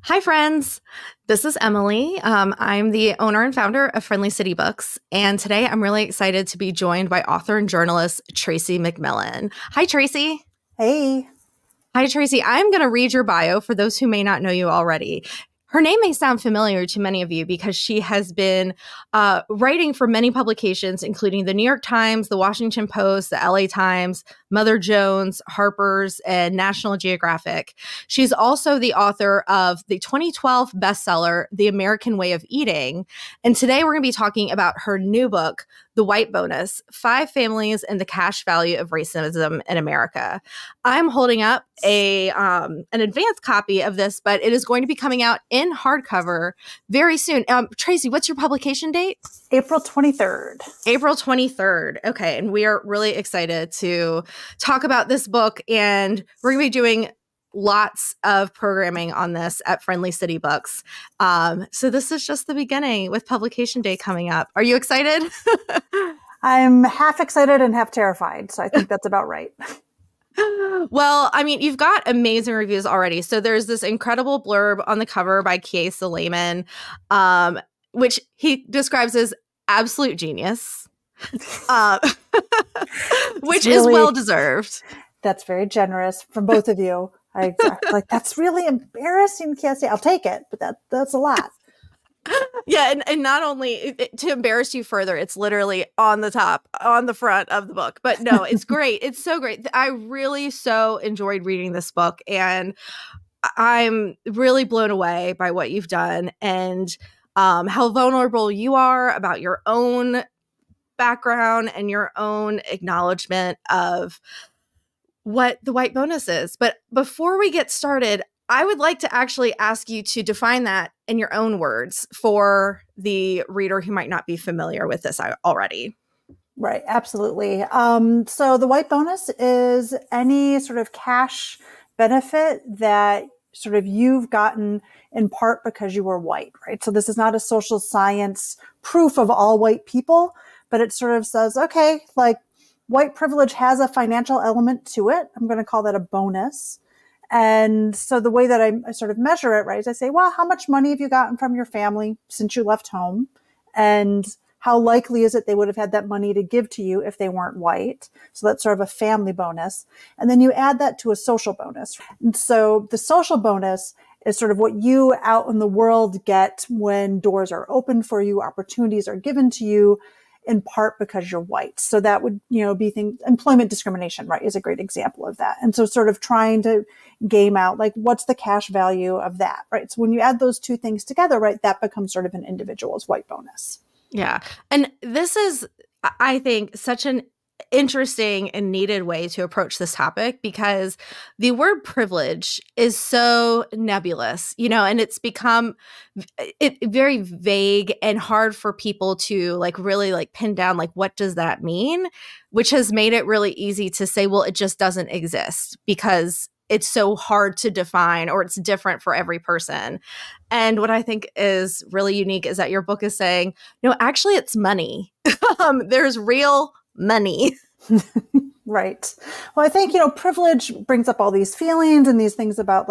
Hi, friends. This is Emily. I'm the owner and founder of Friendly City Books. And today I'm really excited to be joined by author and journalist Tracie McMillan. Hi, Tracie. Hey. Hi, Tracie. I'm going to read your bio for those who may not know you already. Her name may sound familiar to many of you because she has been writing for many publications, including the New York Times, the Washington Post, the LA Times, Mother Jones, Harper's, and National Geographic. She's also the author of the 2012 bestseller, The American Way of Eating. And today we're going to be talking about her new book, The White Bonus: 5 Families and the Cash Value of Racism in America. I'm holding up an advanced copy of this, but it is going to be coming out in hardcover very soon. Tracie, what's your publication date? April 23rd. April 23rd. Okay. And we are really excited to talk about this book, and we're going to be doing lots of programming on this at Friendly City Books. So this is just the beginning with publication day coming up. Are you excited? I'm half excited and half terrified. So I think that's about right. Well, I mean, you've got amazing reviews already. So there's this incredible blurb on the cover by Kiesa Lehman, which he describes as absolute genius, which is well-deserved. That's very generous from both of you. That's really embarrassing, Cassie. I'll take it, but that's a lot. Yeah, and not only to embarrass you further, it's literally on the front of the book. But no, it's great. It's so great. I really so enjoyed reading this book, and I'm really blown away by what you've done and how vulnerable you are about your own background and your own acknowledgement of what the white bonus is. But before we get started, I would like to actually ask you to define that in your own words for the reader who might not be familiar with this already. Right. Absolutely. So the white bonus is any sort of cash benefit that sort of you've gotten in part because you were white, right? So this is not a social science proof of all white people, but it sort of says, okay, like white privilege has a financial element to it. I'm going to call that a bonus. And so the way that I sort of measure it, right, is I say, well, how much money have you gotten from your family since you left home? And how likely is it they would have had that money to give to you if they weren't white? So that's sort of a family bonus. And then you add that to a social bonus. And so the social bonus is sort of what you out in the world get when doors are open for you, opportunities are given to you, in part because you're white. So that would, be employment discrimination, right, is a great example of that. And so sort of trying to game out, like, what's the cash value of that, right? So when you add those two things together, right, that becomes sort of an individual's white bonus. Yeah. And this is, I think, such an interesting and needed way to approach this topic, because the word privilege is so nebulous, and it's become very vague and hard for people to really pin down, what does that mean, which has made it really easy to say, well, it just doesn't exist because it's so hard to define, or it's different for every person. And what I think is really unique is that your book is saying, no, actually it's money. There's real money. Right. Well, I think, privilege brings up all these feelings and these things about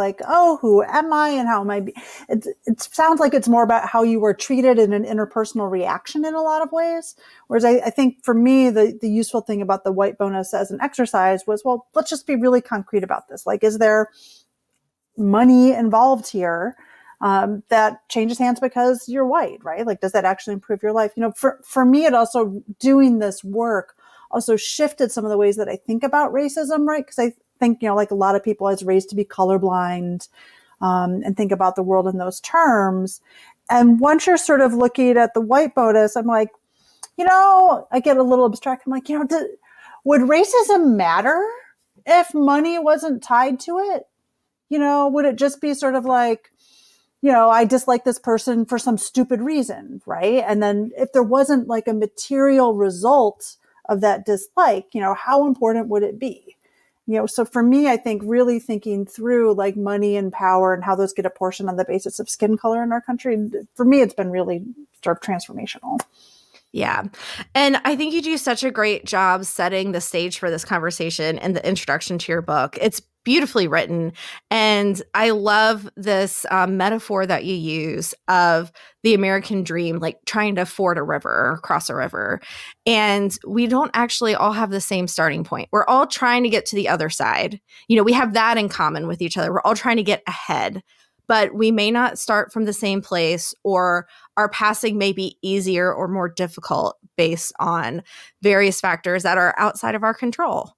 who am I and how am I? It sounds like it's more about how you were treated in an interpersonal reaction in a lot of ways. Whereas I think for me, the useful thing about the white bonus as an exercise was, well, let's just be really concrete about this. Is there money involved here? That changes hands because you're white, right? Does that actually improve your life? For me, it also, doing this work also shifted some of the ways that I think about racism, right? Because I think, a lot of people, I was raised to be colorblind, and think about the world in those terms. And once you're sort of looking at the white bonus, I'm like, I get a little abstract. I'm like, would racism matter if money wasn't tied to it? Would it just be sort of I dislike this person for some stupid reason, right? And then if there wasn't a material result of that dislike, how important would it be? So for me, I think really thinking through money and power and how those get apportioned on the basis of skin color in our country, for me, it's been really sort of transformational. Yeah. And I think you do such a great job setting the stage for this conversation and the introduction to your book. It's beautifully written. And I love this metaphor that you use of the American dream, like trying to ford a river or cross a river. And we don't actually all have the same starting point. We're all trying to get to the other side. You know, we have that in common with each other. We're all trying to get ahead, but we may not start from the same place, or our passing may be easier or more difficult based on various factors that are outside of our control.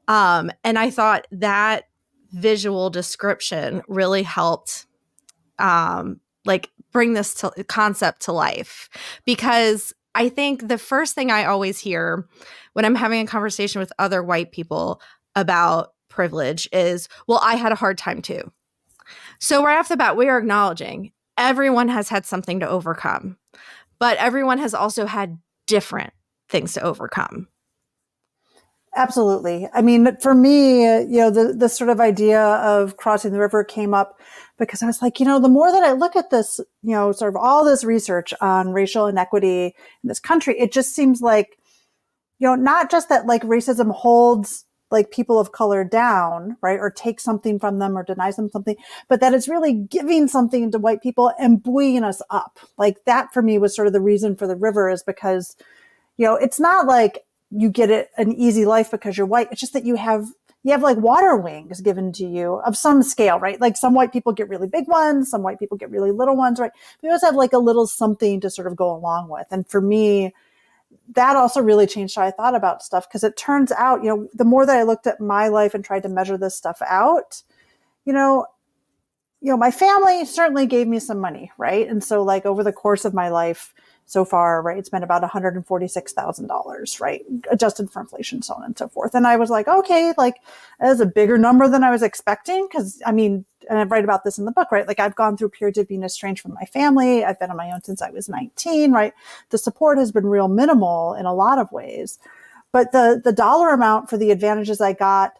And I thought that visual description really helped bring this concept to life, because I think the first thing I always hear when I'm having a conversation with other white people about privilege is, well, I had a hard time too. So right off the bat, we are acknowledging everyone has had something to overcome, but everyone has also had different things to overcome. Absolutely. I mean, for me, the sort of idea of crossing the river came up because I was like, the more that I look at this, sort of all this research on racial inequity in this country, it just seems like, not just that like racism holds like people of color down, right? Or takes something from them or denies them something, but that it's really giving something to white people and buoying us up. Like that for me was sort of the reason for the river, is because, it's not like you get an easy life because you're white. It's just that you have like water wings given to you of some scale, right? Like some white people get really big ones, some white people get really little ones, right? We always have like a little something to sort of go along with. And for me, that also really changed how I thought about stuff, because it turns out, the more that I looked at my life and tried to measure this stuff out, my family certainly gave me some money, right? And so like over the course of my life so far, right, it's been about $146,000, right, adjusted for inflation, so on and so forth. And I was like, okay, like that is a bigger number than I was expecting, because I mean, and I write about this in the book, right? Like I've gone through periods of being estranged from my family. I've been on my own since I was 19, right? The support has been real minimal in a lot of ways. But the dollar amount for the advantages I got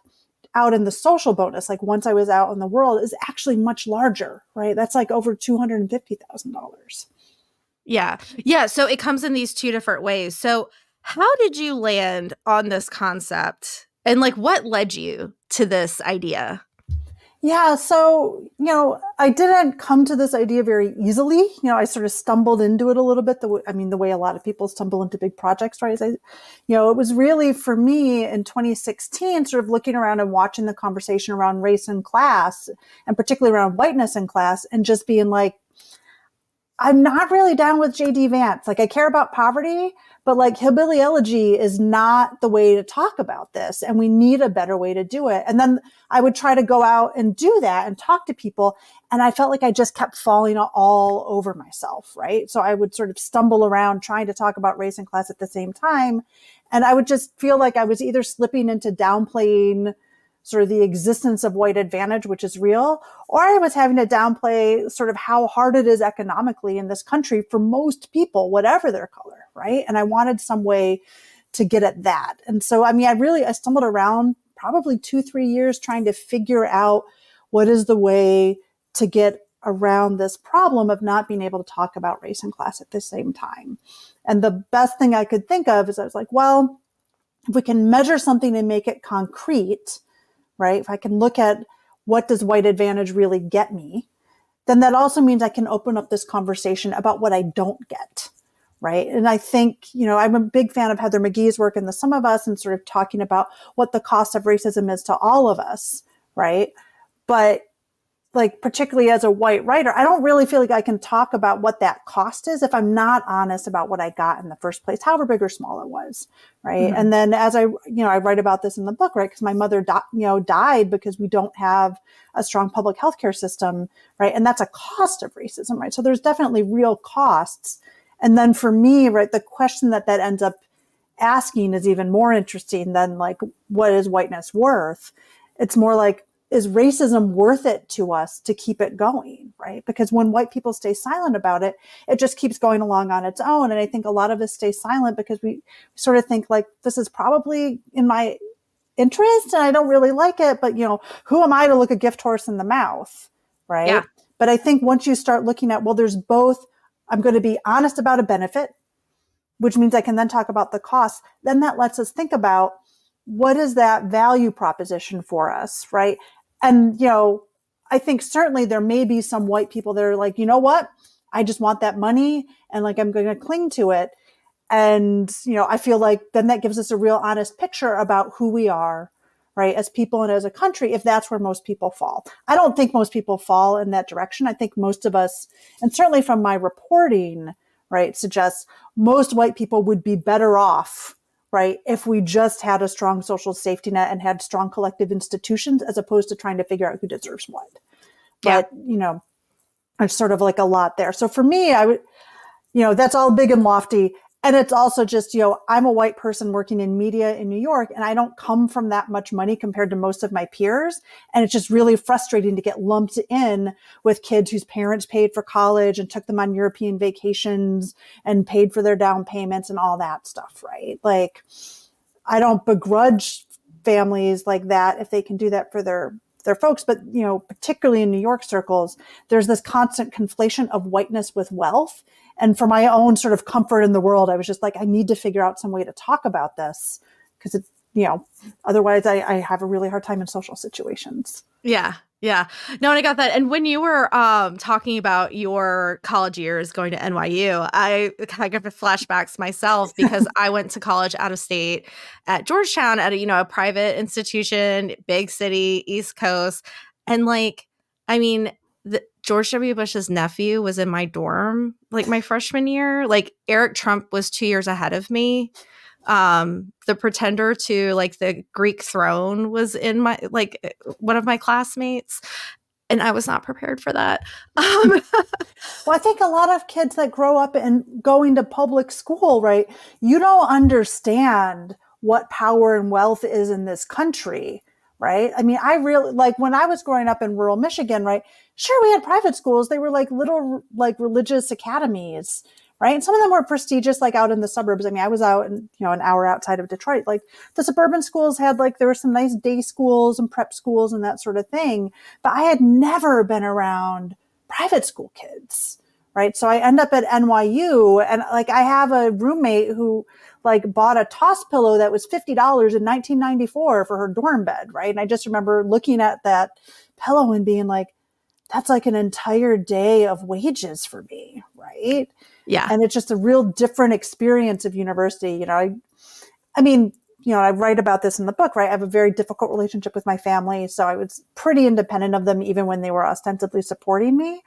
out in the social bonus, like once I was out in the world, is actually much larger, right? That's like over $250,000. Yeah. Yeah. So it comes in these two different ways. So how did you land on this concept, and like what led you to this idea? Yeah. So, I didn't come to this idea very easily. I sort of stumbled into it a little bit. The way a lot of people stumble into big projects, right? It was really for me in 2016, sort of looking around and watching the conversation around race and class, and particularly around whiteness in class, and just being like, I'm not really down with J.D. Vance. Like I care about poverty, but like hillbilly elegy is not the way to talk about this. And we need a better way to do it. And then I would try to go out and do that and talk to people. And I felt like I just kept falling all over myself, right? So I would sort of stumble around trying to talk about race and class at the same time. And I would just feel like I was either slipping into downplaying sort of the existence of white advantage, which is real, or I was having to downplay sort of how hard it is economically in this country for most people, whatever their color, right? And I wanted some way to get at that. And so, I stumbled around probably 2-3 years trying to figure out what is the way to get around this problem of not being able to talk about race and class at the same time. And the best thing I could think of is I was like, well, if we can measure something and make it concrete, right? If I can look at what does white advantage really get me, then that also means I can open up this conversation about what I don't get, right? And I think, I'm a big fan of Heather McGhee's work in The Sum of Us and sort of talking about what the cost of racism is to all of us, right? But like, particularly as a white writer, I don't really feel like I can talk about what that cost is if I'm not honest about what I got in the first place, however big or small it was, right? Mm-hmm. And then as I write about this in the book, right? Because my mother, died because we don't have a strong public healthcare system, right? And that's a cost of racism, right? So there's definitely real costs. And then for me, right, the question that ends up asking is even more interesting than like, what is whiteness worth? It's more like, is racism worth it to us to keep it going, right? Because when white people stay silent about it, it just keeps going along on its own. And I think a lot of us stay silent because we sort of think like, this is probably in my interest and I don't really like it, but who am I to look a gift horse in the mouth, right? Yeah. But I think once you start looking at, well, there's both, I'm going to be honest about a benefit, which means I can then talk about the costs. Then that lets us think about what is that value proposition for us, right? And, I think certainly there may be some white people that are like, you know what? I just want that money and like, I'm going to cling to it. And, I feel like then that gives us a real honest picture about who we are, right? As people and as a country, if that's where most people fall. I don't think most people fall in that direction. I think most of us, and certainly from my reporting, right, suggests most white people would be better off, right, if we just had a strong social safety net and had strong collective institutions as opposed to trying to figure out who deserves what. But, there's sort of like a lot there. So for me, I would, that's all big and lofty. And it's also just, I'm a white person working in media in New York, and I don't come from that much money compared to most of my peers. And it's just really frustrating to get lumped in with kids whose parents paid for college and took them on European vacations and paid for their down payments and all that stuff, right? Like, I don't begrudge families like that if they can do that for their folks. But, particularly in New York circles, there's this constant conflation of whiteness with wealth. And for my own sort of comfort in the world, I was just like, I need to figure out some way to talk about this because it's, otherwise I have a really hard time in social situations. Yeah. Yeah. No, and I got that. And when you were talking about your college years going to NYU, I kind of got flashbacks myself because I went to college out of state at Georgetown at a private institution, big city, East Coast. And George W. Bush's nephew was in my dorm my freshman year. Eric Trump was 2 years ahead of me. The pretender to the Greek throne was in my one of my classmates, and I was not prepared for that. Well, I think a lot of kids that grow up and going to public school, right? You don't understand what power and wealth is in this country. Right. I mean, I really when I was growing up in rural Michigan, right? Sure, we had private schools. They were little religious academies. Right. And some of them were prestigious, out in the suburbs. I mean, I was out in, an hour outside of Detroit. The suburban schools had there were some nice day schools and prep schools and that sort of thing. But I had never been around private school kids. Right. So I end up at NYU and I have a roommate who bought a toss pillow that was $50 in 1994 for her dorm bed. Right. And I just remember looking at that pillow and being that's an entire day of wages for me. Right. Yeah. And it's just a real different experience of university. I write about this in the book, right? I have a very difficult relationship with my family. So I was pretty independent of them, even when they were ostensibly supporting me.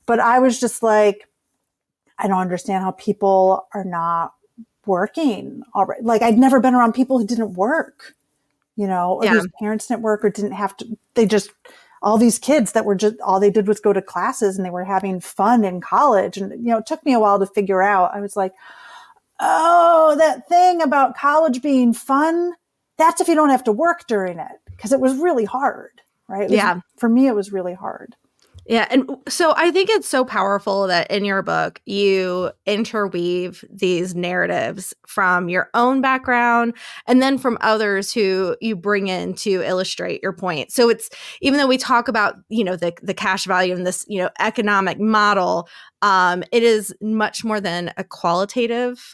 But I was just I don't understand how people are not working already. I'd never been around people who didn't work, or whose parents didn't work or didn't have to, all these kids that were just, all they did was go to classes and they were having fun in college. And, it took me a while to figure out. I was oh, that thing about college being fun, that's if you don't have to work during it. Because it was really hard, right? For me, it was really hard. Yeah. And so I think it's so powerful that in your book, you interweave these narratives from your own background and then from others who you bring in to illustrate your point. So it's, even though we talk about, the cash value in this, economic model, it is much more than a qualitative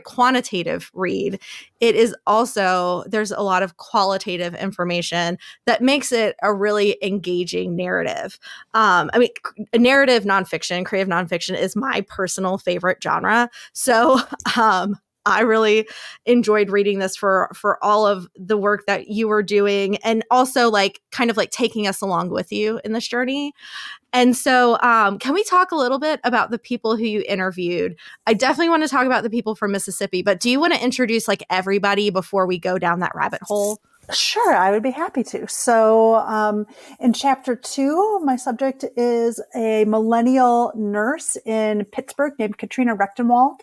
quantitative read. It is also, there's a lot of qualitative information that makes it a really engaging narrative. Narrative nonfiction, creative nonfiction is my personal favorite genre. So I really enjoyed reading this for all of the work that you were doing and also taking us along with you in this journey. And so can we talk a little bit about the people who you interviewed? I definitely want to talk about the people from Mississippi, but do you want to introduce everybody before we go down that rabbit hole? Sure, I would be happy to. So in chapter 2, my subject is a millennial nurse in Pittsburgh named Katrina Rechtenwald.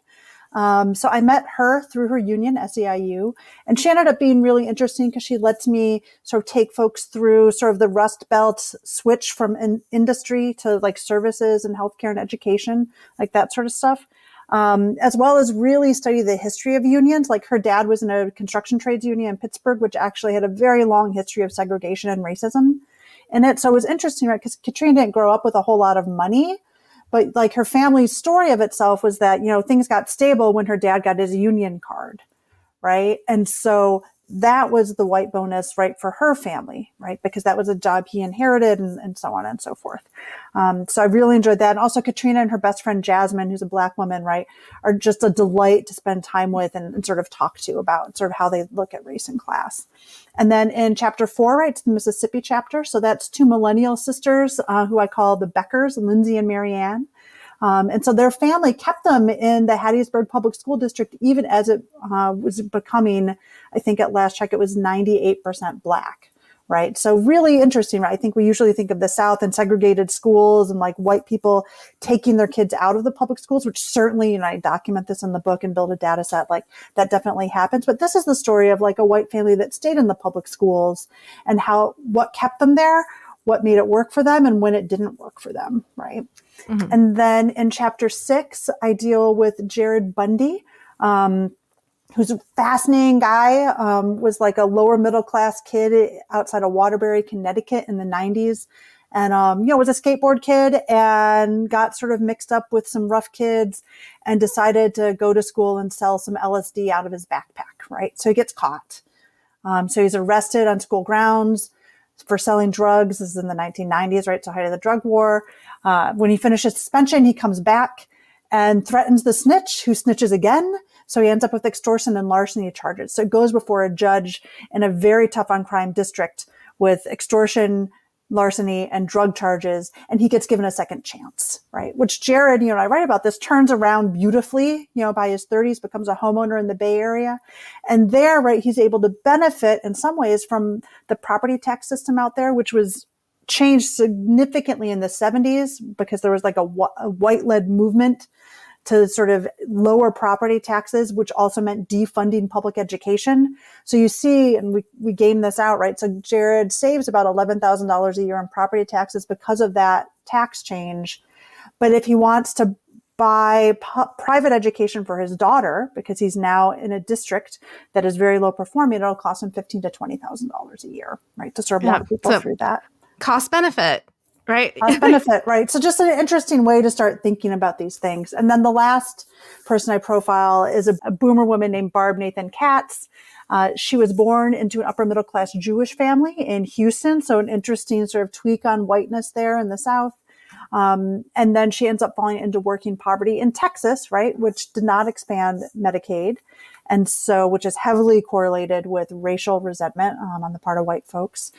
So I met her through her union, SEIU, and she ended up being really interesting because she lets me sort of take folks through sort of the Rust Belt switch from industry to services and healthcare and education, that sort of stuff. As well as really study the history of unions. Her dad was in a construction trades union in Pittsburgh, which actually had a very long history of segregation and racism in it. So it was interesting, right? Because Katrina didn't grow up with a whole lot of money, But like her family's story of itself was that, things got stable when her dad got his union card, right? And so that was the white bonus, right, for her family, right? Because that was a job he inherited and so on and so forth. So I really enjoyed that. And also Katrina and her best friend Jasmine, who's a Black woman, right, are just a delight to spend time with and sort of talk to about sort of how they look at race and class. And then in chapter 4, right, it's the Mississippi chapter. So that's two millennial sisters who I call the Beckers, Lindsay and Marianne. And so their family kept them in the Hattiesburg Public School District, even as it was becoming, I think at last check, it was 98% Black, right? So really interesting, right? I think we usually think of the South and segregated schools and like white people taking their kids out of the public schools, which certainly, I document this in the book and build a data set, like that definitely happens. But this is the story of like a white family that stayed in the public schools and what kept them there, what made it work for them, and when it didn't work for them, right? Mm-hmm. And then in chapter 6, I deal with Jared Bundy, who's a fascinating guy, was like a lower middle class kid outside of Waterbury, Connecticut in the 90s. And, was a skateboard kid and got sort of mixed up with some rough kids and decided to go to school and sell some LSD out of his backpack, right? So he gets caught. So he's arrested on school grounds for selling drugs. This is in the 1990s, right? So height of the drug war. When he finishes suspension, he comes back and threatens the snitch, who snitches again. So he ends up with extortion and larceny charges. So it goes before a judge in a very tough on crime district with extortion, larceny, and drug charges. And he gets given a second chance, right? Which Jared, I write about this, turns around beautifully, by his 30s, becomes a homeowner in the Bay Area. And there, right, he's able to benefit in some ways from the property tax system out there, which was changed significantly in the 70s because there was like a white-led movement to sort of lower property taxes, which also meant defunding public education. So you see, and we game this out, right? So Jared saves about $11,000 a year in property taxes because of that tax change. But if he wants to buy private education for his daughter, because he's now in a district that is very low performing, it'll cost him $15,000 to $20,000 a year, right? To serve a lot of people through that. Cost benefit. Right. Cost benefit, right? So just an interesting way to start thinking about these things. And then the last person I profile is a boomer woman named Barb Nathan Katz. She was born into an upper middle class Jewish family in Houston. So an interesting sort of tweak on whiteness there in the South. And then she ends up falling into working poverty in Texas, right? Which did not expand Medicaid. And so, which is heavily correlated with racial resentment on the part of white folks.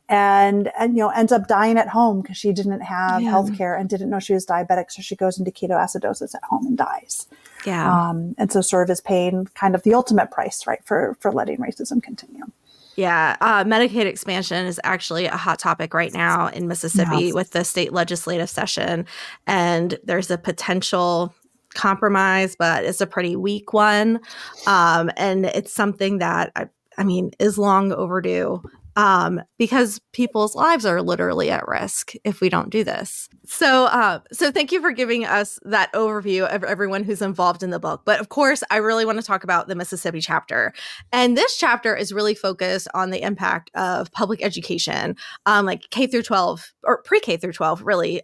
And ends up dying at home because she didn't have healthcare and didn't know she was diabetic. So she goes into ketoacidosis at home and dies. Yeah. And so sort of is paying kind of the ultimate price, right, for letting racism continue. Yeah. Medicaid expansion is actually a hot topic right now in Mississippi with the state legislative session. And there's a potential compromise, but it's a pretty weak one. And it's something that, I mean, is long overdue. Because people's lives are literally at risk if we don't do this. So thank you for giving us that overview of everyone who's involved in the book. But of course, I really want to talk about the Mississippi chapter. And this chapter is really focused on the impact of public education, like K through 12 or pre-K through 12, really,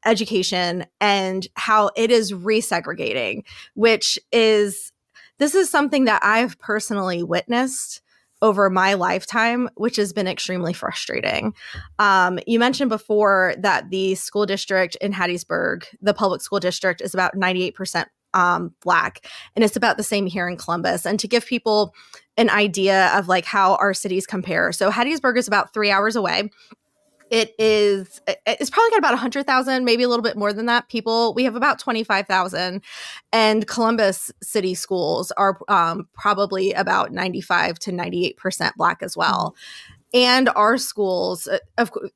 education and how it is resegregating, this is something that I've personally witnessed over my lifetime, which has been extremely frustrating. You mentioned before that the school district in Hattiesburg, the public school district, is about 98% Black, and it's about the same here in Columbus. And to give people an idea of like how our cities compare. So Hattiesburg is about 3 hours away. It's probably got about 100,000, maybe a little bit more than that people. We have about 25,000, and Columbus city schools are probably about 95 to 98% Black as well. And our schools,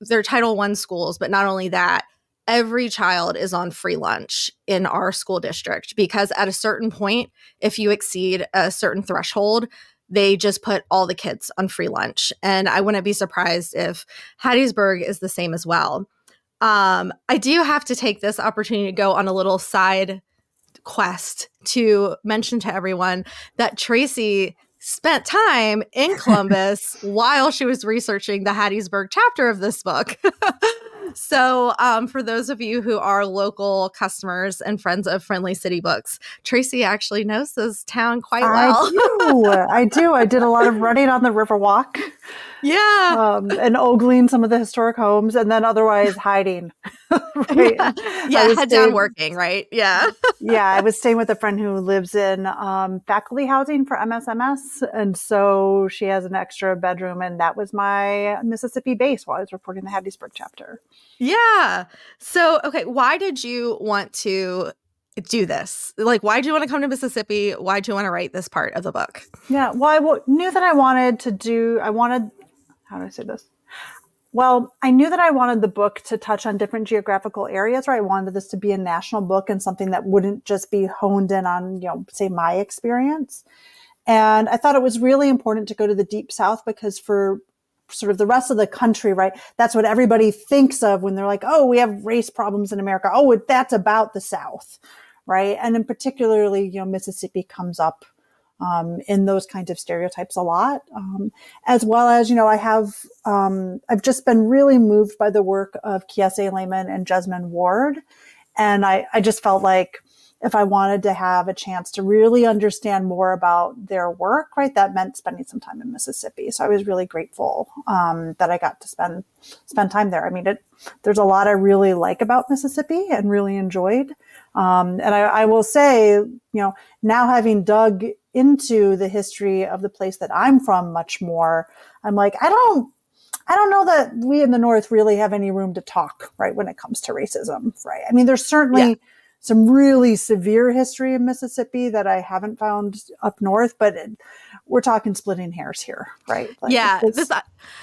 they're Title I schools, but not only that, every child is on free lunch in our school district because at a certain point, if you exceed a certain threshold, they just put all the kids on free lunch. And I wouldn't be surprised if Hattiesburg is the same as well. I do have to take this opportunity to go on a little side quest to mention to everyone that Tracie spent time in Columbus while she was researching the Hattiesburg chapter of this book. So for those of you who are local customers and friends of Friendly City Books, Tracie actually knows this town quite well. I do. I did a lot of running on the Riverwalk. Yeah. And ogling some of the historic homes, and then otherwise hiding. Right? Yeah, head down working, right? Yeah. Yeah, I was staying with a friend who lives in faculty housing for MSMS, and so she has an extra bedroom, and that was my Mississippi base while I was reporting the Hattiesburg chapter. Yeah. So, okay, why did you want to do this? Like, why do you want to come to Mississippi? Why do you want to write this part of the book? Yeah, well, I knew that I wanted how do I say this? Well, I knew that I wanted the book to touch on different geographical areas, or I wanted this to be a national book and something that wouldn't just be honed in on, say my experience. And I thought it was really important to go to the Deep South because for sort of the rest of the country, right, that's what everybody thinks of when they're like, oh, we have race problems in America. Oh, that's about the South, right? And in particularly, Mississippi comes up in those kinds of stereotypes a lot, as well as, I've just been really moved by the work of Kiese Lehman and Jesmyn Ward. And I just felt like if I wanted to have a chance to really understand more about their work, right, that meant spending some time in Mississippi. So I was really grateful that I got to spend time there. I mean, there's a lot I really like about Mississippi and really enjoyed. And I will say, now having dug into the history of the place that I'm from much more, I'm like, I don't know that we in the North really have any room to talk, right, when it comes to racism, right? I mean, there's certainly some really severe history in Mississippi that I haven't found up north, but we're talking splitting hairs here, right? Like, yeah,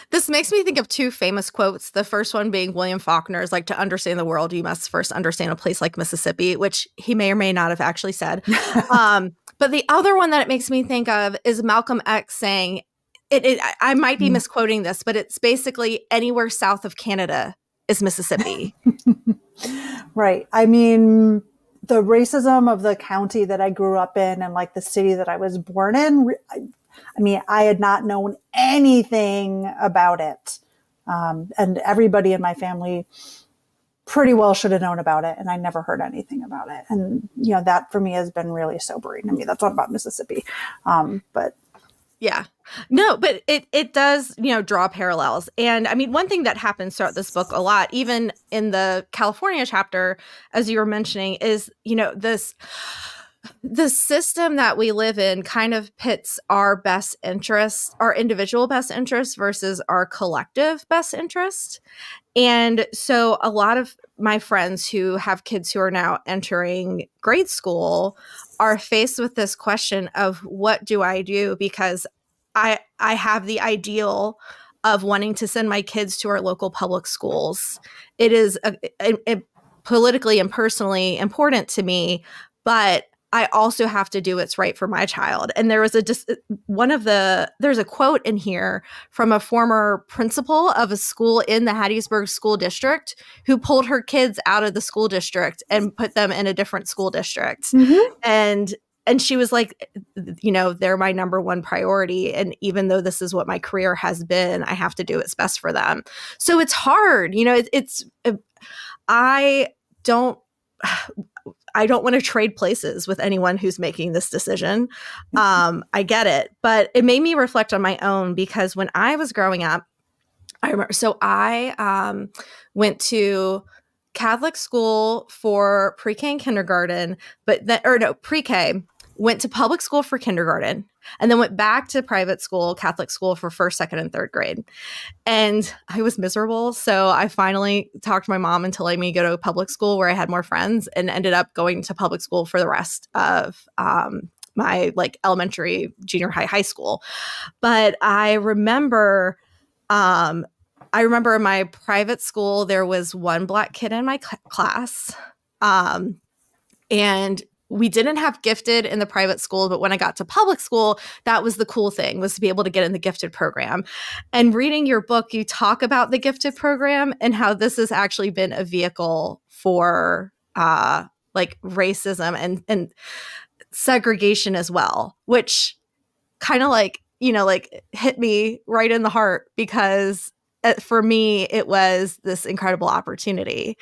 this makes me think of two famous quotes. The first one being William Faulkner's, like, to understand the world, you must first understand a place like Mississippi, which he may or may not have actually said. But the other one that it makes me think of is Malcolm X saying, I might be misquoting this, but it's basically anywhere south of Canada is Mississippi. Right. I mean, the racism of the county that I grew up in and like the city that I was born in, I mean, I had not known anything about it. And everybody in my family pretty well should have known about it. And I never heard anything about it. And, that for me has been really sobering. I mean, that's not about Mississippi. But yeah. No, but it does, draw parallels. And I mean, one thing that happens throughout this book a lot, even in the California chapter, as you were mentioning, is, the system that we live in kind of pits our best interests, our individual best interests versus our collective best interest. And so a lot of my friends who have kids who are now entering grade school are faced with this question of what do I do? Because I have the of wanting to send my kids to our local public schools. It is politically and personally important to me, but I also have to do what's right for my child. And there was there's a quote in here from a former principal of a school in the Hattiesburg School District who pulled her kids out of the school district and put them in a different school district. Mm-hmm. And she was like, they're my number one priority. And even though this is what my career has been, I have to do what's best for them. So it's hard. I don't want to trade places with anyone who's making this decision. I get it. But it made me reflect on my own because when I was growing up, I remember, so I went to Catholic school for pre-K and kindergarten, pre-K, went to public school for kindergarten, and then went back to private school, Catholic school for first, second, and third grade. And I was miserable. So I finally talked to my mom into letting me go to public school where I had more friends and ended up going to public school for the rest of my elementary, junior high school. But I remember in my private school, there was one Black kid in my class. And we didn't have gifted in the private school, but when I got to public school, that was the cool thing, was to be able to get in the gifted program. And reading your book, you talk about the gifted program and how this has actually been a vehicle for racism and segregation as well, which kind of hit me right in the heart because for me, it was this incredible opportunity.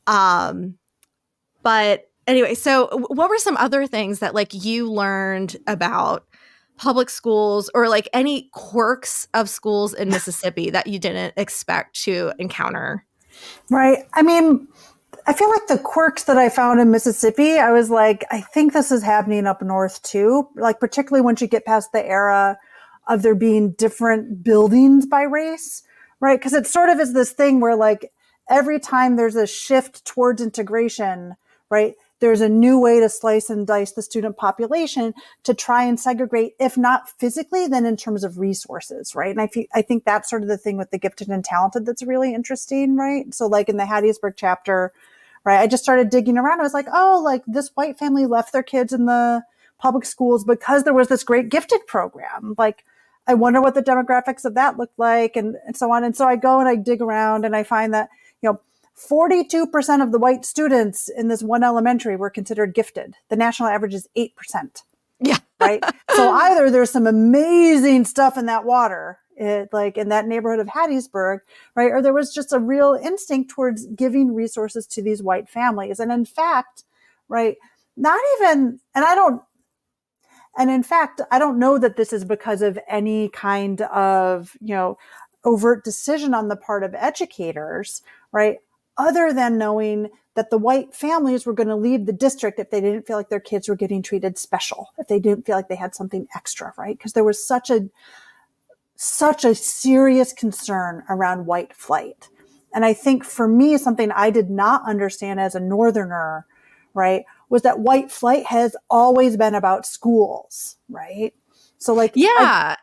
But anyway, so what were some other things that like you learned about public schools or like any quirks of schools in Mississippi that you didn't expect to encounter? Right. I mean, I feel like the quirks that I found in Mississippi, I was like, I think this is happening up north too. Like, particularly once you get past the era of there being different buildings by race, right? Because it sort of is this thing where like every time there's a shift towards integration, right, there's a new way to slice and dice the student population to try and segregate, if not physically, then in terms of resources, right? And I think that's sort of the thing with the gifted and talented that's really interesting, right? So like in the Hattiesburg chapter, right, I just started digging around. I was like, oh, like this white family left their kids in the public schools because there was this great gifted program. Like, I wonder what the demographics of that looked like and so on. And so I go and I dig around and I find that, 42% of the white students in this one elementary were considered gifted. The national average is 8%. Yeah. Right. So either there's some amazing stuff in that water, like in that neighborhood of Hattiesburg, right? Or there was just a real instinct towards giving resources to these white families. And in fact, right, in fact, I don't know that this is because of any kind of, overt decision on the part of educators, right? Other than knowing that the white families were going to leave the district if they didn't feel like their kids were getting treated special, if they didn't feel like they had something extra, right? Because there was such a serious concern around white flight. And I think for me, something I did not understand as a Northerner, right, was that white flight has always been about schools, right? So like, yeah.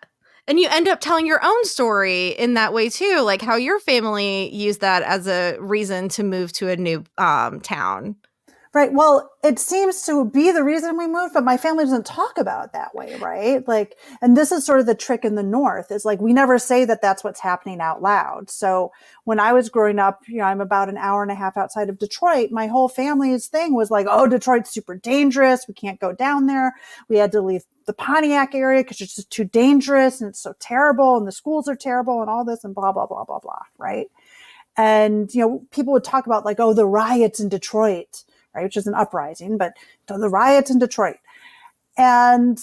And you end up telling your own story in that way too, like how your family used that as a reason to move to a new town. Right. Well, it seems to be the reason we moved, but my family doesn't talk about it that way, right? Like, and this is sort of the trick in the North is like, we never say that that's what's happening out loud. So when I was growing up, I'm about an hour and a half outside of Detroit. My whole family's thing was like, oh, Detroit's super dangerous. We can't go down there. We had to leave the Pontiac area because it's just too dangerous and it's so terrible and the schools are terrible and all this and blah, blah, blah, blah, blah. Right. And, people would talk about like, oh, the riots in Detroit, right, which is an uprising, but the riots in Detroit. And,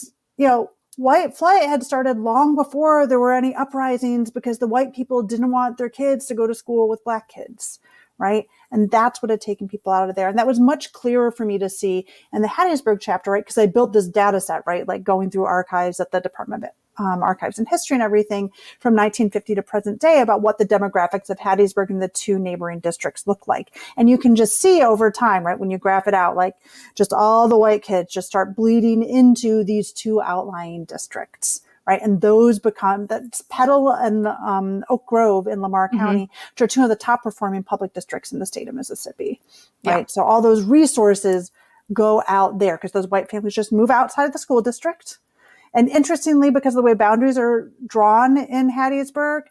white flight had started long before there were any uprisings because the white people didn't want their kids to go to school with black kids, right? And that's what had taken people out of there. And that was much clearer for me to see in the Hattiesburg chapter, right? Because I built this data set, right? Like going through archives at the Department of Archives and History and everything from 1950 to present day about what the demographics of Hattiesburg and the two neighboring districts look like. And you can just see over time, right, when you graph it out, like just all the white kids just start bleeding into these two outlying districts, right? And those become, that's Petal and Oak Grove in Lamar County, which are two of the top performing public districts in the state of Mississippi, right? Yeah. So all those resources go out there because those white families just move outside of the school district. And interestingly, because of the way boundaries are drawn in Hattiesburg,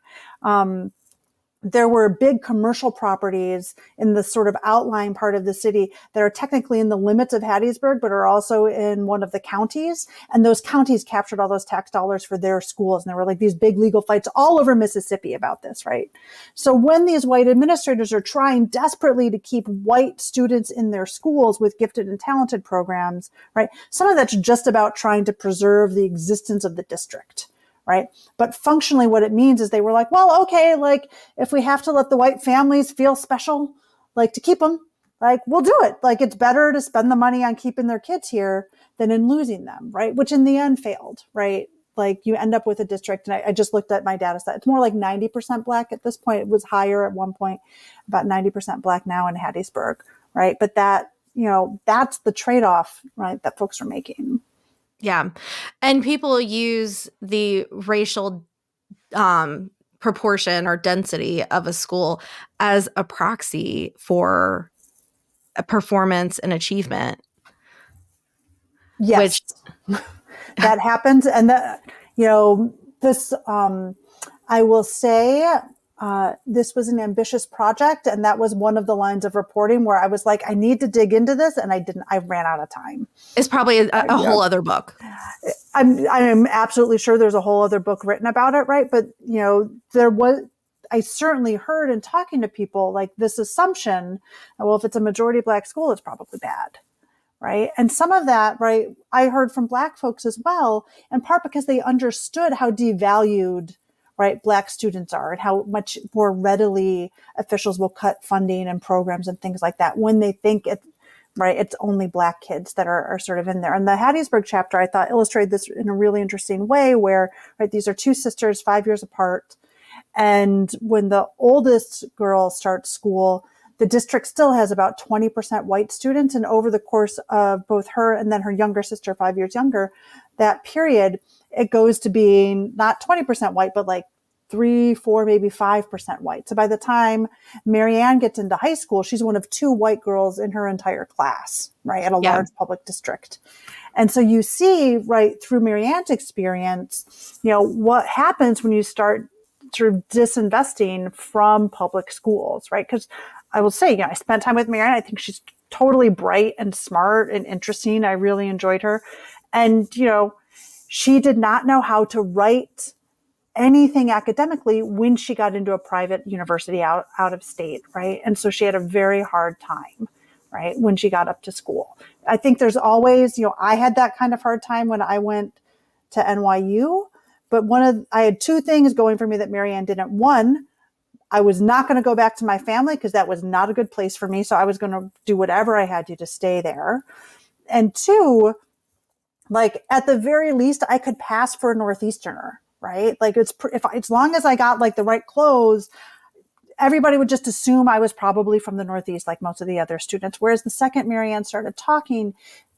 there were big commercial properties in the sort of outlying part of the city that are technically in the limits of Hattiesburg, but are also in one of the counties. And those counties captured all those tax dollars for their schools. And there were like these big legal fights all over Mississippi about this, right? So when these white administrators are trying desperately to keep white students in their schools with gifted and talented programs, right? Some of that's just about trying to preserve the existence of the district. Right. But functionally, what it means is they were like, well, OK, like if we have to let the white families feel special, like to keep them, like we'll do it. Like it's better to spend the money on keeping their kids here than in losing them. Right. Which in the end failed. Right. Like you end up with a district. And I just looked at my data set. It's more like 90% black at this point. It was higher at one point, about 90% black now in Hattiesburg. Right. But that, that's the trade off, right, that folks are making. Yeah. And people use the racial proportion or density of a school as a proxy for a performance and achievement. Yes. That happens. And that, this, I will say, this was an ambitious project. And that was one of the lines of reporting where I was like, I need to dig into this. And I ran out of time. It's probably a whole other book. I'm absolutely sure there's a whole other book written about it. Right. But, I certainly heard in talking to people like this assumption that, well, if it's a majority Black school, it's probably bad. Right. And some of that, right, I heard from Black folks as well, in part because they understood how devalued, right, Black students are and how much more readily officials will cut funding and programs and things like that when they think it's only Black kids that are sort of in there. And the Hattiesburg chapter, I thought, illustrated this in a really interesting way where, right, these are two sisters, 5 years apart. And when the oldest girl starts school, the district still has about 20% white students. And over the course of both her and then her younger sister, 5 years younger, that period, it goes to being not 20% white, but like 3, 4, maybe 5% white. So by the time Marianne gets into high school, she's one of 2 white girls in her entire class, right, at a large public district. And so you see, right, through Marianne's experience, what happens when you start sort of disinvesting from public schools, right? Because I will say, I spent time with Marianne. I think she's totally bright and smart and interesting. I really enjoyed her. And, she did not know how to write anything academically when she got into a private university out of state, right? And so she had a very hard time, right, when she got up to school. I think there's always, I had that kind of hard time when I went to NYU, but I had 2 things going for me that Marianne didn't. One, I was not going to go back to my family because that was not a good place for me. So I was going to do whatever I had to stay there. And 2, like at the very least, I could pass for a Northeasterner, right? Like as long as I got like the right clothes, everybody would just assume I was probably from the Northeast, like most of the other students. Whereas the second Marianne started talking,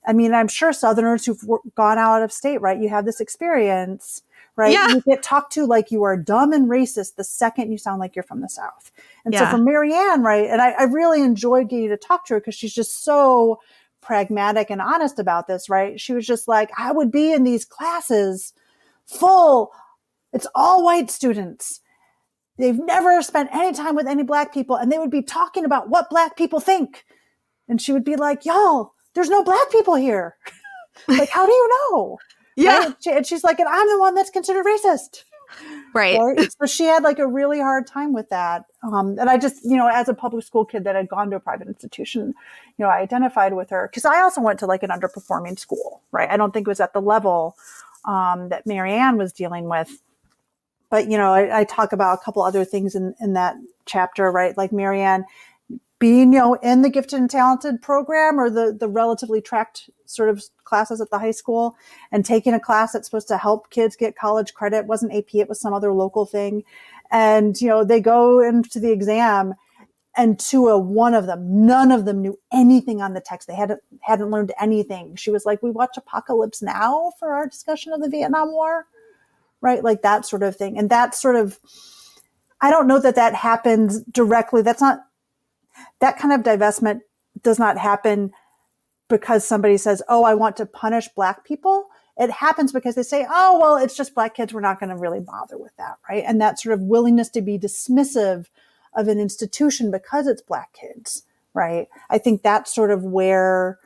I mean, I'm sure Southerners who've gone out of state, right? You have this experience, right? Yeah. You get talked to like you are dumb and racist the second you sound like you're from the South. And so for Marianne, right, and I really enjoyed getting to talk to her because she's just so pragmatic and honest about this, right? She was just like, I would be in these classes full, it's all white students. They've never spent any time with any Black people, and they would be talking about what Black people think. And she would be like, y'all, there's no Black people here. Like, how do you know? Yeah. Right? And she's like, and I'm the one that's considered racist. Right. So she had like a really hard time with that. And I just, as a public school kid that had gone to a private institution, I identified with her because I also went to like an underperforming school, right? I don't think it was at the level that Marianne was dealing with. But, I talk about a couple other things in that chapter, right? Like Marianne being, in the gifted and talented program or the relatively tracked sort of classes at the high school and taking a class that's supposed to help kids get college credit. It wasn't AP, it was some other local thing. And, they go into the exam and to one of them, none of them knew anything on the text. They hadn't learned anything. She was like, we watch Apocalypse Now for our discussion of the Vietnam War, right? Like that sort of thing. And that sort of, I don't know that happens directly. That kind of divestment does not happen because somebody says, oh, I want to punish Black people. It happens because they say, oh, well, it's just Black kids. We're not going to really bother with that, right? And that sort of willingness to be dismissive of an institution because it's Black kids, right? I think that's sort of where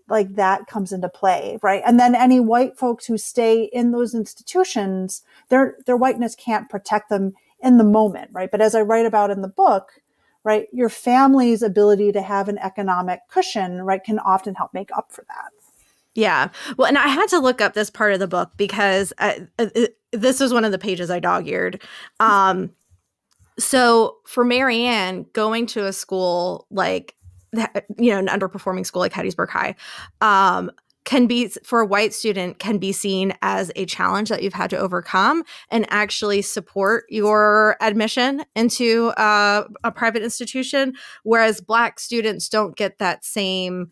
like that comes into play, right? And then any white folks who stay in those institutions, their whiteness can't protect them in the moment, right? But as I write about in the book, right, your family's ability to have an economic cushion, right, can often help make up for that. Yeah. Well, and I had to look up this part of the book because this was one of the pages I dog-eared. So for Marianne, going to a school like, an underperforming school like Hattiesburg High, can be, for a white student, can be seen as a challenge that you've had to overcome and actually support your admission into a private institution, whereas Black students don't get that same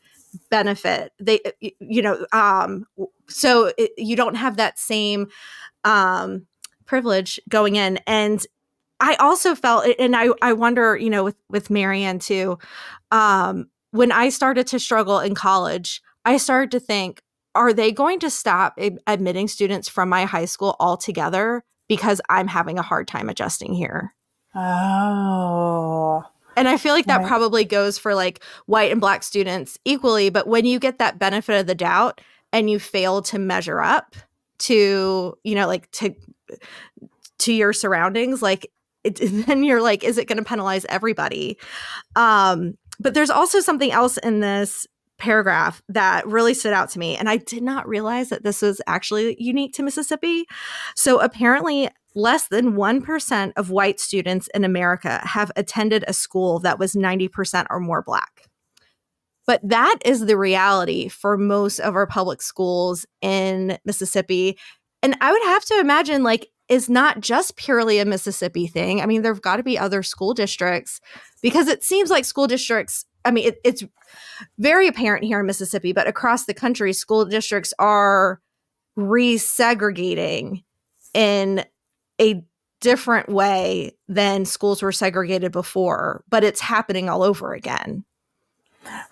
benefit. So you don't have that same privilege going in. And I also felt, and I wonder, with Marianne too, when I started to struggle in college, I started to think, are they going to stop admitting students from my high school altogether because I'm having a hard time adjusting here? Oh. And I feel like that probably goes for like white and Black students equally. But when you get that benefit of the doubt and you fail to measure up to, to your surroundings, like then you're like, is it going to penalize everybody? But there's also something else in this paragraph that really stood out to me. And I did not realize that this was actually unique to Mississippi. So apparently less than 1% of white students in America have attended a school that was 90% or more Black. But that is the reality for most of our public schools in Mississippi. And I would have to imagine, like, is not just purely a Mississippi thing. I mean, there've got to be other school districts, because it seems like school districts, I mean, it's very apparent here in Mississippi, but across the country, school districts are resegregating in a different way than schools were segregated before, but it's happening all over again.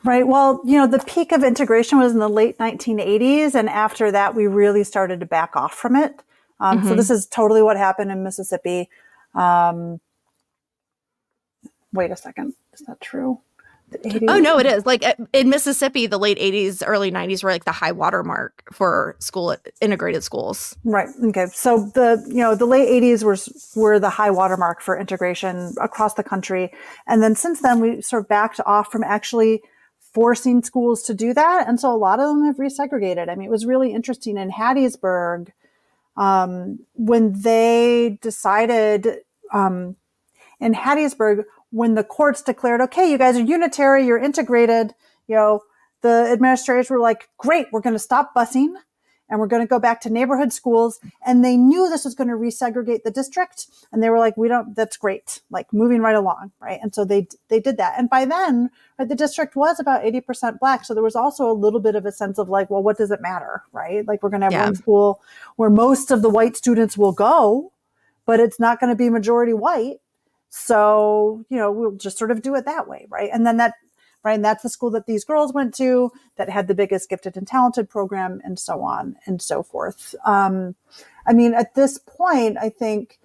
Right. Well, the peak of integration was in the late 1980s. And after that, we really started to back off from it. So this is totally what happened in Mississippi. Wait a second. Is that true? Oh, no, it is. Like in Mississippi, the late 80s, early 90s were like the high water mark for integrated schools. Right. Okay. So the late 80s were the high water mark for integration across the country. And then since then, we sort of backed off from actually forcing schools to do that. And so a lot of them have resegregated. I mean, it was really interesting in Hattiesburg, when they decided, in Hattiesburg, when the courts declared, okay, you guys are unitary, you're integrated, the administrators were like, great, we're going to stop busing and we're going to go back to neighborhood schools. And they knew this was going to resegregate the district. And they were like, that's great, like moving right along. Right. And so they did that. And by then, right, the district was about 80% Black. So there was also a little bit of a sense of like, well, what does it matter? Right. Like we're going to have one school where most of the white students will go, but it's not going to be majority white. So, we'll just sort of do it that way. Right. And then and that's the school that these girls went to that had the biggest gifted and talented program, and so on and so forth. I mean, at this point, I think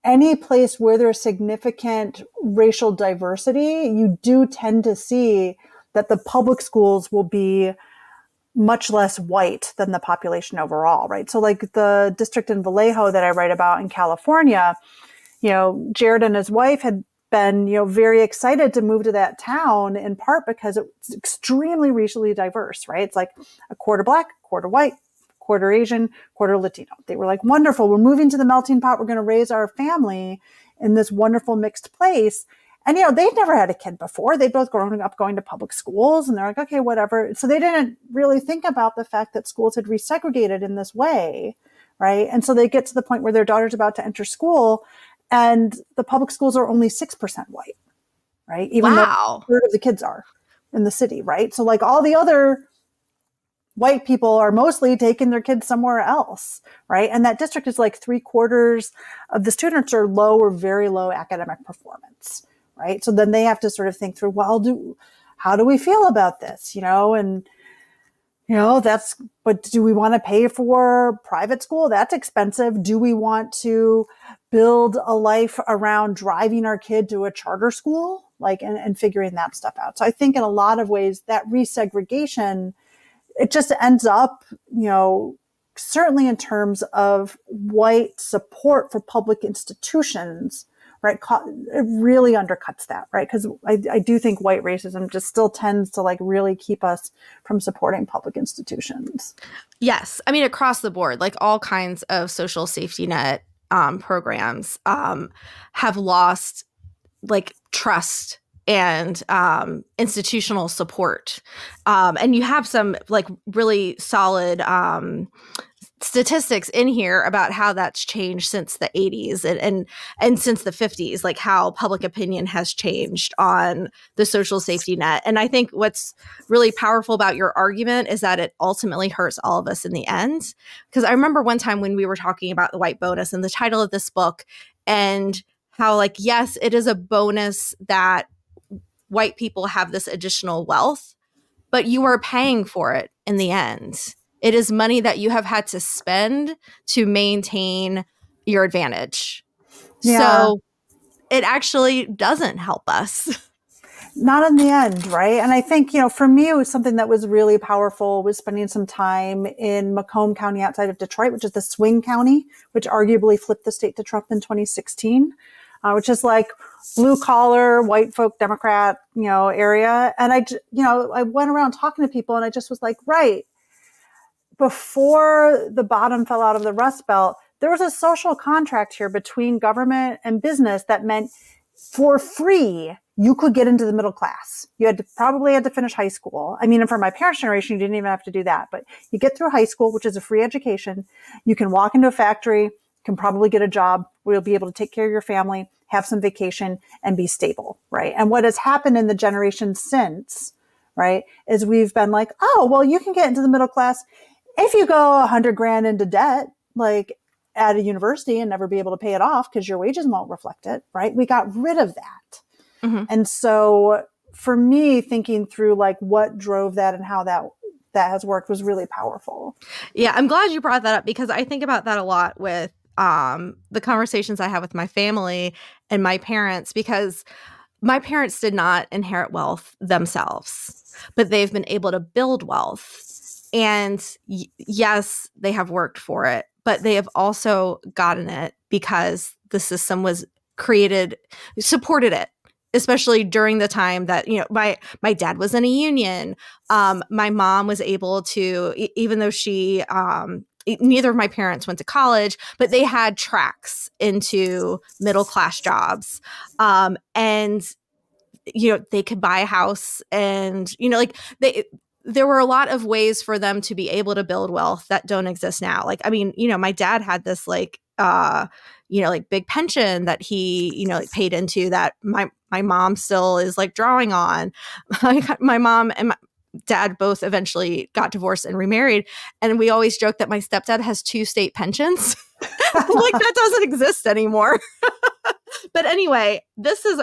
any place where there's significant racial diversity, you do tend to see that the public schools will be much less white than the population overall. Right. So like the district in Vallejo that I write about in California, Jared and his wife had been, very excited to move to that town, in part because it's extremely racially diverse, right? It's like a quarter Black, quarter white, quarter Asian, quarter Latino. They were like, wonderful. We're moving to the melting pot. We're going to raise our family in this wonderful mixed place. And, they'd never had a kid before. They'd both grown up going to public schools, and they're like, okay, whatever. So they didn't really think about the fact that schools had resegregated in this way, right? And so they get to the point where their daughter's about to enter school, and the public schools are only 6% white, right? Even though a third of the kids are in the city, right? So like all the other white people are mostly taking their kids somewhere else, right? And that district is like 3/4 of the students are low or very low academic performance, right? So then they have to sort of think through, well, how do we feel about this, and but do we want to pay for private school? That's expensive. Do we want to build a life around driving our kid to a charter school? And figuring that stuff out. So I think in a lot of ways that resegregation, it just ends up, certainly in terms of white support for public institutions, right? It really undercuts that, right? Because I do think white racism just still tends to like really keep us from supporting public institutions. Yes. I mean, across the board, like all kinds of social safety net programs have lost like trust and institutional support. And you have some like really solid statistics in here about how that's changed since the 80s and since the 50s, like how public opinion has changed on the social safety net. And I think what's really powerful about your argument is that it ultimately hurts all of us in the end. Because I remember one time when we were talking about the white bonus and the title of this book, and how like, yes, it is a bonus that white people have this additional wealth, but you are paying for it in the end. It is money that you have had to spend to maintain your advantage. Yeah. So it actually doesn't help us. Not in the end, right? And I think, for me, it was something that was really powerful was spending some time in Macomb County outside of Detroit, which is the swing county, which arguably flipped the state to Trump in 2016. which is like blue collar, white folk, Democrat, area. And I went around talking to people and I just was like, right. Before the bottom fell out of the Rust Belt, there was a social contract here between government and business that meant for free, you could get into the middle class. You probably had to finish high school. I mean, and for my parents' generation, you didn't even have to do that, but you get through high school, which is a free education. You can walk into a factory, can probably get a job where you'll be able to take care of your family, have some vacation, and be stable, right? And what has happened in the generation since, right, is we've been like, oh, well, you can get into the middle class if you go $100,000 into debt, like at a university and never be able to pay it off because your wages won't reflect it, right? We got rid of that. Mm-hmm. And so for me, thinking through like what drove that and how that has worked was really powerful. Yeah, I'm glad you brought that up because I think about that a lot with the conversations I have with my family and my parents, because my parents did not inherit wealth themselves, but they've been able to build wealth. And yes, they have worked for it, but they have also gotten it because the system was created, supported it, especially during the time that, my dad was in a union. My mom was able to, even though she, neither of my parents went to college, but they had tracks into middle class jobs. And, they could buy a house and, there were a lot of ways for them to be able to build wealth that don't exist now. Like, I mean, my dad had this big pension that he, paid into that my mom still is like drawing on. My mom and my dad both eventually got divorced and remarried. And we always joke that my stepdad has 2 state pensions. Like that doesn't exist anymore. But anyway, this is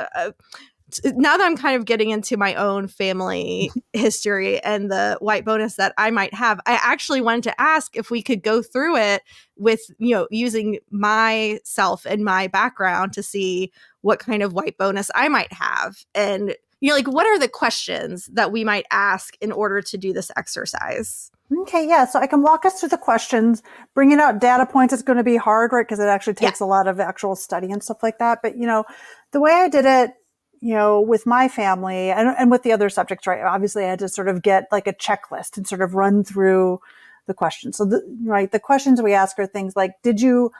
now that I'm kind of getting into my own family history and the white bonus that I might have, I actually wanted to ask if we could go through it with, using myself and my background to see what kind of white bonus I might have. And, what are the questions that we might ask in order to do this exercise? Okay, yeah. So I can walk us through the questions. Bringing out data points is going to be hard, right? Because it actually takes a lot of actual study and stuff like that. But, the way I did it, with my family and with the other subjects, right? Obviously I had to sort of get like a checklist and sort of run through the questions. So the questions we ask are things like, did you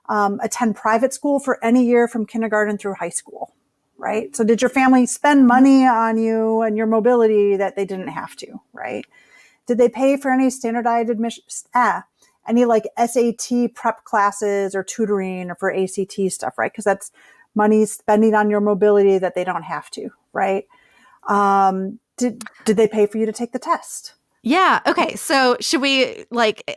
attend private school for any year from kindergarten through high school, right? So did your family spend money on you and your mobility that they didn't have to, right? Did they pay for any standardized admissions? Any like SAT prep classes or tutoring or for ACT stuff, right? Because that's money spending on your mobility that they don't have to, right? Did they pay for you to take the test? Yeah. Okay. So should we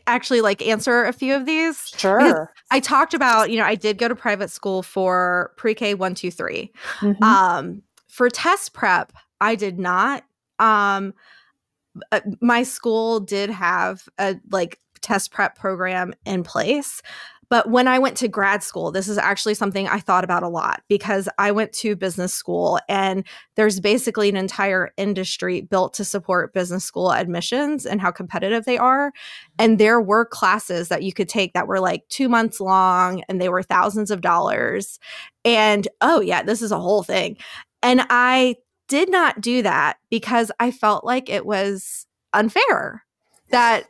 actually answer a few of these? Sure. Because I talked about, I did go to private school for pre-K 1, 2, 3. Mm-hmm. For test prep, I did not. My school did have a test prep program in place. But when I went to grad school, this is actually something I thought about a lot because I went to business school and there's basically an entire industry built to support business school admissions and how competitive they are. And there were classes that you could take that were 2 months long and they were thousands of dollars. And this is a whole thing. And I did not do that because I felt like it was unfair that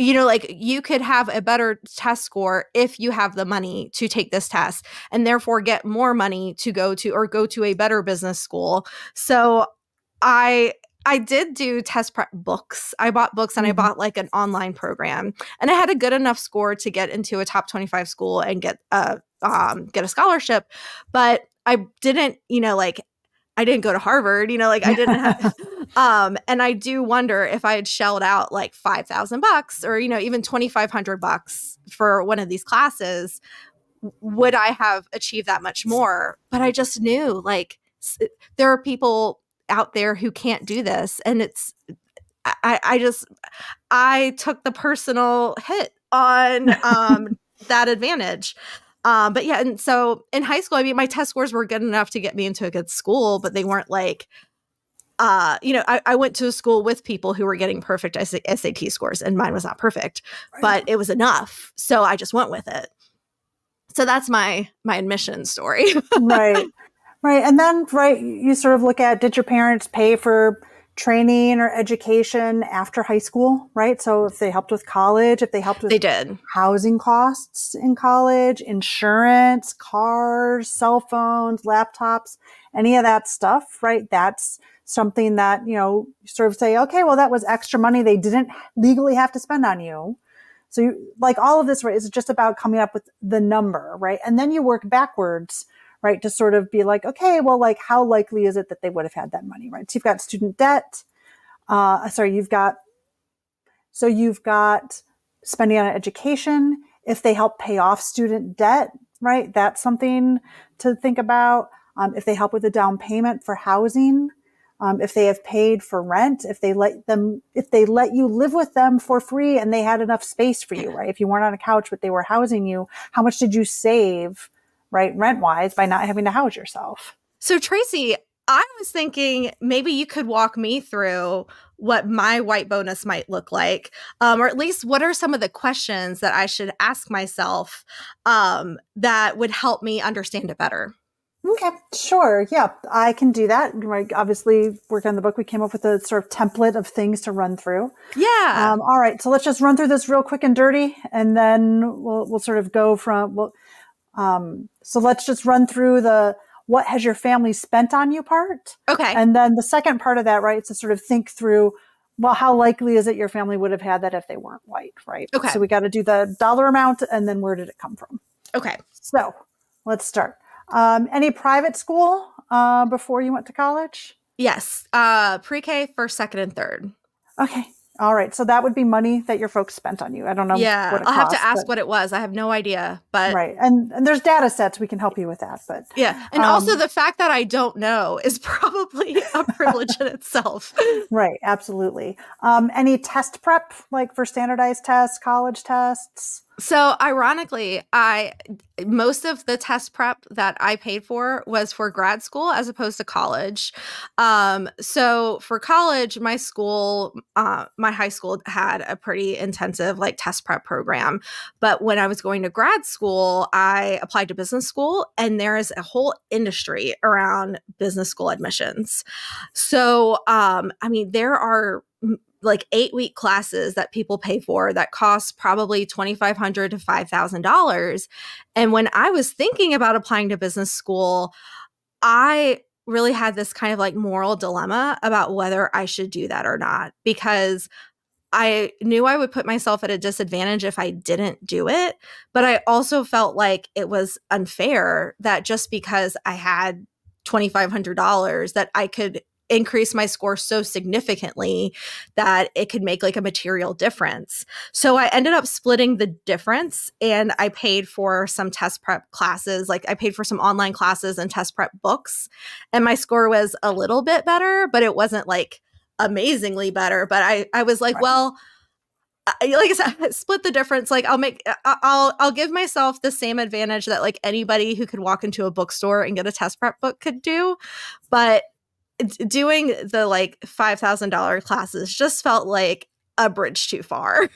you could have a better test score if you have the money to take this test and therefore get more money to go to a better business school. So I did do test prep books. I bought books and I bought an online program and I had a good enough score to get into a top 25 school and get a scholarship. But I didn't, I didn't go to Harvard, I didn't have, and I do wonder if I had shelled out $5,000 or, even $2,500 for one of these classes, would I have achieved that much more? But I just knew there are people out there who can't do this. And I took the personal hit on that advantage. But yeah, and so in high school, my test scores were good enough to get me into a good school, but they weren't I went to a school with people who were getting perfect SAT scores and mine was not perfect, but it was enough. So I just went with it. So that's my admission story. Right. Right. And then, right, you sort of look at, did your parents pay for training or education after high school, right? So if they helped with college, if they helped with They did. housing costs in college, insurance, cars, cell phones, laptops, any of that stuff, right? That's something that, you sort of say, okay, well, that was extra money they didn't legally have to spend on you. So like all of this, right, is just about coming up with the number, right? And then you work backwards, right, to sort of be like, okay, well, like how likely is it that they would have had that money, right? So you've got student debt. You've got spending on education. If they help pay off student debt, right, that's something to think about. If they help with a down payment for housing, if they have paid for rent, if they let you live with them for free and they had enough space for you, right? If you weren't on a couch, but they were housing you, how much did you save, right, rent-wise by not having to house yourself? So Tracie, I was thinking maybe you could walk me through what my white bonus might look like, or at least what are some of the questions that I should ask myself that would help me understand it better. Okay, sure. Yeah, I can do that. Right. Obviously, working on the book, we came up with a sort of template of things to run through. Yeah. All right. So let's just run through this real quick and dirty, and then we'll sort of go from, so let's just run through the what has your family spent on you part. Okay. And then the second part of that, right, is to sort of think through, well, how likely is it your family would have had that if they weren't white, right? Okay. So we got to do the dollar amount and then where did it come from? Okay. So let's start. Any private school before you went to college? Yes. Pre-K, first, second, and third. Okay. All right. So that would be money that your folks spent on you. I don't know. Yeah. What it I'll cost, have to ask what it was. I have no idea. But right. And there's data sets. We can help you with that. But yeah. And also the fact that I don't know is probably a privilege in itself. Right. Absolutely. Any test prep, like for standardized tests, college tests? So ironically, most of the test prep that I paid for was for grad school as opposed to college. So for college, my high school had a pretty intensive like test prep program. But when I was going to grad school, I applied to business school, and there is a whole industry around business school admissions. So, there are like 8-week classes that people pay for that cost probably $2,500 to $5,000. And when I was thinking about applying to business school, I really had this kind of like moral dilemma about whether I should do that or not, because I knew I would put myself at a disadvantage if I didn't do it. But I also felt like it was unfair that just because I had $2,500 that I could increase my score so significantly that it could make like a material difference. So I ended up splitting the difference, and I paid for some test prep classes. Like I paid for some online classes and test prep books, and my score was a little bit better, but it wasn't like amazingly better. But I was like, right. Well, like I said, split the difference. Like I'll give myself the same advantage that like anybody who could walk into a bookstore and get a test prep book could do. But doing the like $5,000 classes just felt like a bridge too far.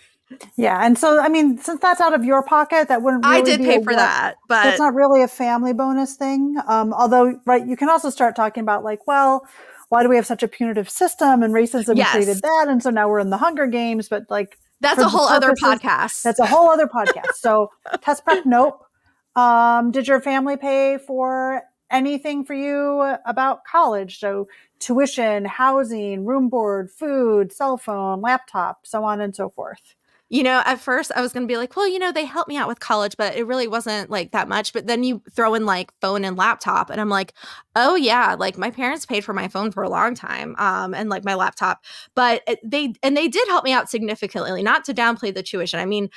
Yeah. And so, since that's out of your pocket, that wouldn't really I did pay for that, but it's not really a family bonus thing. Although, right, you can also start talking about like, well, why do we have such a punitive system, and racism created that? And so now we're in the Hunger Games, but like, that's a whole other podcast. That's a whole other podcast. So test prep, nope. Did your family pay for anything for you about college? So tuition, housing, room board, food, cell phone, laptop, so on and so forth. At first I was going to be like, well, they helped me out with college, but it really wasn't like that much. But then you throw in like phone and laptop, and I'm like, oh yeah, like my parents paid for my phone for a long time, and like my laptop. But they did help me out significantly, not to downplay the tuition.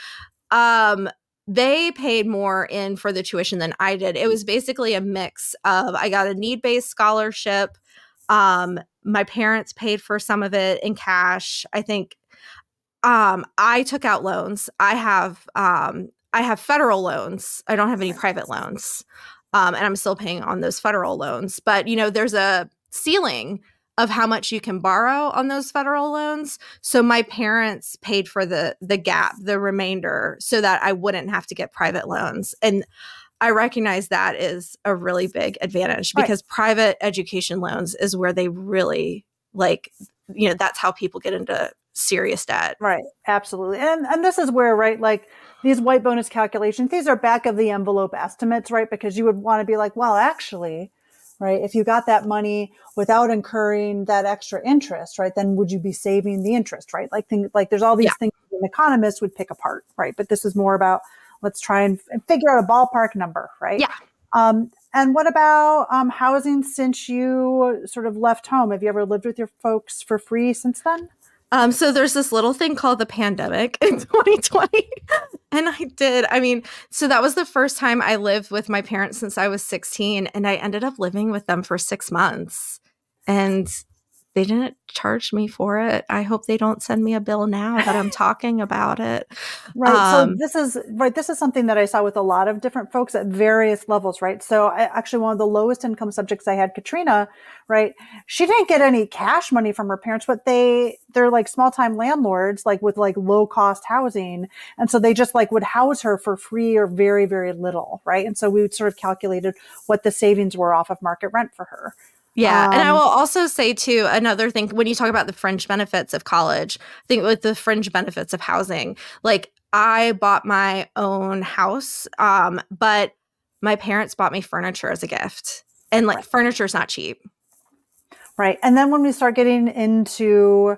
They paid more in for the tuition than I did. It was basically a mix of, I got a need-based scholarship. My parents paid for some of it in cash. I think I took out loans. I have federal loans. I don't have any private loans. And I'm still paying on those federal loans. But, there's a ceiling of how much you can borrow on those federal loans. So my parents paid for the gap, the remainder, so that I wouldn't have to get private loans. And I recognize that is a really big advantage because private education loans is where they really like, that's how people get into serious debt. Right. Absolutely. And this is where, right, like these white bonus calculations, these are back of the envelope estimates, right? Because you would want to be like, well, actually, right, if you got that money without incurring that extra interest, right, then would you be saving the interest, right? Like there's all these things an economist would pick apart, right? But this is more about, let's try and figure out a ballpark number, right? Yeah. And what about housing since you sort of left home? Have you ever lived with your folks for free since then? So there's this little thing called the pandemic in 2020. And so that was the first time I lived with my parents since I was 16. And I ended up living with them for 6 months. And they didn't charge me for it. I hope they don't send me a bill now that I'm talking about it. Right. So this is something that I saw with a lot of different folks at various levels, right? So actually one of the lowest income subjects I had, Katrina, right? She didn't get any cash money from her parents, but they're like small time landlords, like with like low cost housing. And so they just like would house her for free or very, very little. Right. And so we sort of calculated what the savings were off of market rent for her. Yeah. And I will also say, too, another thing, when you talk about the fringe benefits of college, I think with the fringe benefits of housing, like I bought my own house, but my parents bought me furniture as a gift. And like furniture is not cheap. Right. And then when we start getting into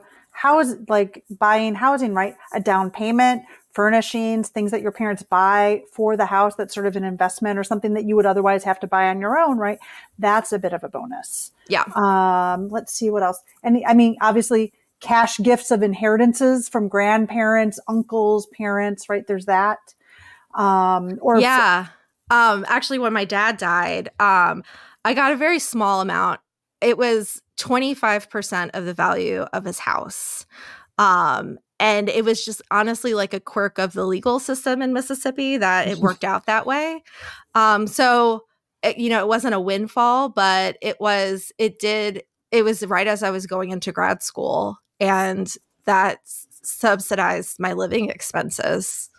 buying housing, right, a down payment, furnishings, things that your parents buy for the house that's sort of an investment or something that you would otherwise have to buy on your own, right? That's a bit of a bonus. Yeah. Let's see what else. And I mean, obviously, cash gifts of inheritances from grandparents, uncles, parents, right? There's that. Actually, when my dad died, I got a very small amount. It was 25% of the value of his house. And it was just honestly like a quirk of the legal system in Mississippi that it worked out that way. It wasn't a windfall, but it was right as I was going into grad school, and that subsidized my living expenses.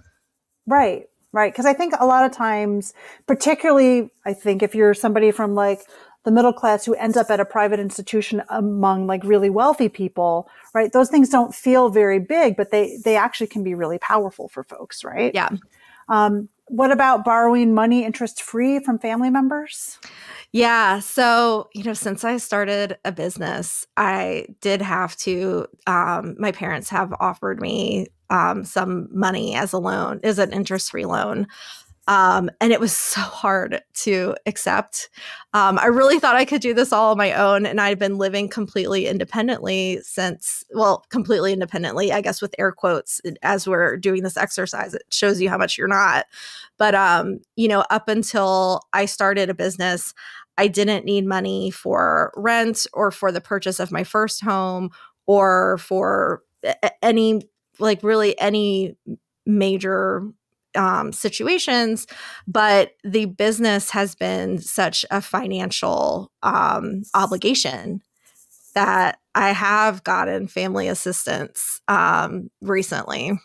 Right. Right. Because I think a lot of times, particularly, I think if you're somebody from like the middle class who ends up at a private institution among like really wealthy people, right? Those things don't feel very big, but they actually can be really powerful for folks, right? Yeah. What about borrowing money interest free from family members? Yeah. So, since I started a business, I did have to, my parents have offered me some money as a loan, as an interest-free loan. And it was so hard to accept. I really thought I could do this all on my own. And I'd been living completely independently completely independently, I guess, with air quotes, as we're doing this exercise. It shows you how much you're not. But, up until I started a business, I didn't need money for rent or for the purchase of my first home or for any major situations, but the business has been such a financial obligation that I have gotten family assistance recently.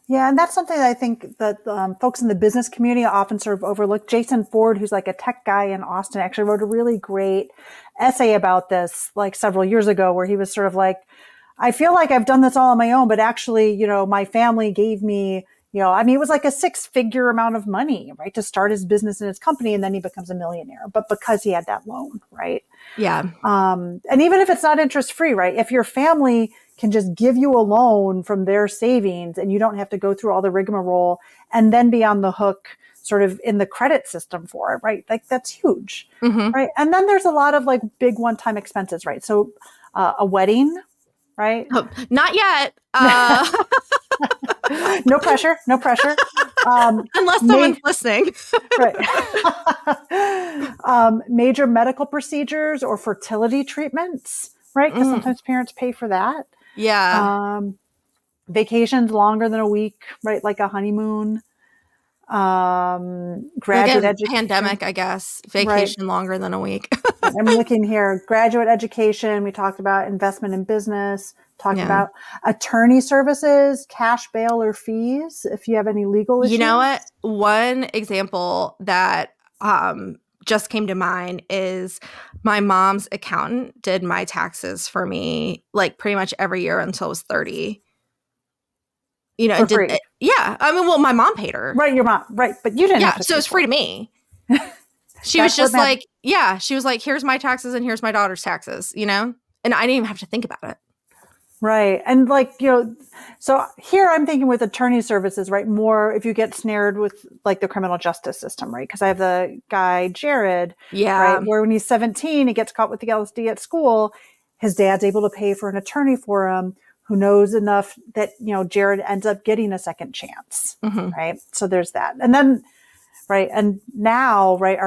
Yeah, and that's something that I think that folks in the business community often sort of overlook. Jason Ford, who's like a tech guy in Austin, actually wrote a really great essay about this like several years ago, where he was sort of like, I feel like I've done this all on my own, but actually, my family gave me, it was like a 6-figure amount of money, right, to start his business and his company, and then he becomes a millionaire, but because he had that loan, right? Yeah. And even if it's not interest free, right, if your family can just give you a loan from their savings and you don't have to go through all the rigmarole and then be on the hook sort of in the credit system for it, right? Like that's huge, right? And then there's a lot of like big one-time expenses, right? So a wedding, right? Oh, not yet. No pressure. Unless someone's listening. Right. Major medical procedures or fertility treatments, right? Because sometimes parents pay for that. Yeah. Vacations longer than a week, right? Like a honeymoon. Graduate education. Pandemic, I guess. Vacation longer than a week. I'm looking here. Graduate education. We talked about investment in business. Talked about attorney services, cash bail or fees, if you have any legal issues. You know what? One example that just came to mind is my mom's accountant did my taxes for me like pretty much every year until I was 30. You know, For free. Yeah. I mean, well, my mom paid her. Right, your mom. Right, but you didn't have to so it's free to me. She was just like, she was like, here's my taxes and here's my daughter's taxes, you know? And I didn't even have to think about it. Right. And like, you know, so here I'm thinking with attorney services, right? More if you get snared with like the criminal justice system, right? Because I have the guy, Jared, right? Where when he's 17, he gets caught with the LSD at school. His dad's able to pay for an attorney for him who knows enough that, you know, Jared ends up getting a second chance, right? So there's that. And then, right. And now, right,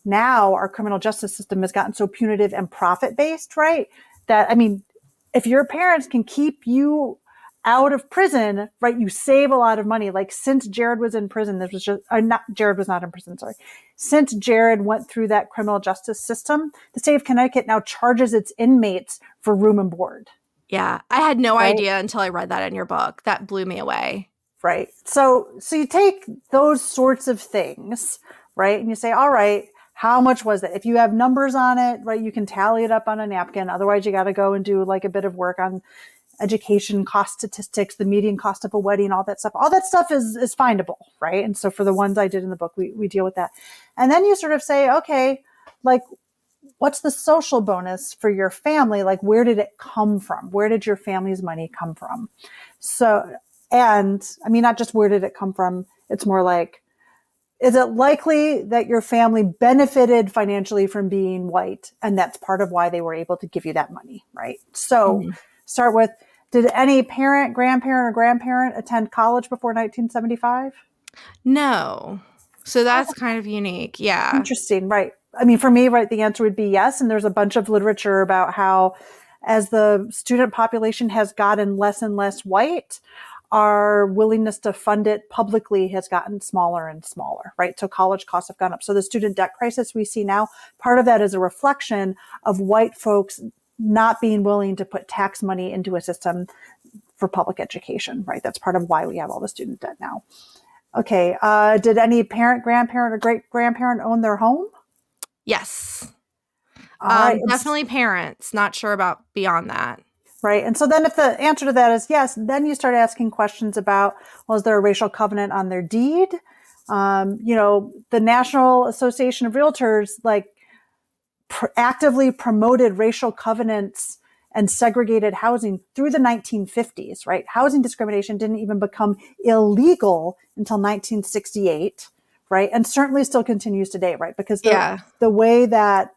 now our criminal justice system has gotten so punitive and profit-based, right? That, I mean, if your parents can keep you out of prison, right, you save a lot of money. Like since Jared was in prison, this was just, Jared was not in prison, sorry. Since Jared went through that criminal justice system, the state of Connecticut now charges its inmates for room and board. Yeah. I had no idea until I read that in your book. That blew me away. Right. So you take those sorts of things, right, and you say, all right, how much was it? If you have numbers on it, right, you can tally it up on a napkin. Otherwise, you got to go and do like a bit of work on education cost statistics, the median cost of a wedding, all that stuff. All that stuff is findable, right? And so for the ones I did in the book, we deal with that. And then you sort of say, okay, like, what's the social bonus for your family? Like, where did it come from? Where did your family's money come from? So, and I mean, not just where did it come from? It's more like, is it likely that your family benefited financially from being white? And that's part of why they were able to give you that money, right? So start with, did any parent, grandparent, or grandparent attend college before 1975? No. So that's kind of unique. Yeah. Interesting, right. I mean, for me, right, the answer would be yes. And there's a bunch of literature about how as the student population has gotten less and less white, our willingness to fund it publicly has gotten smaller and smaller, right? So college costs have gone up. So the student debt crisis we see now, part of that is a reflection of white folks not being willing to put tax money into a system for public education, right? That's part of why we have all the student debt now. Okay. Did any parent, grandparent, or great grandparent own their home? Yes. Right. Definitely parents. Not sure about beyond that. Right. And so then if the answer to that is yes, then you start asking questions about, well, is there a racial covenant on their deed? You know, the National Association of Realtors, like, actively promoted racial covenants and segregated housing through the 1950s, right? Housing discrimination didn't even become illegal until 1968, right? And certainly still continues today, right? Because the way that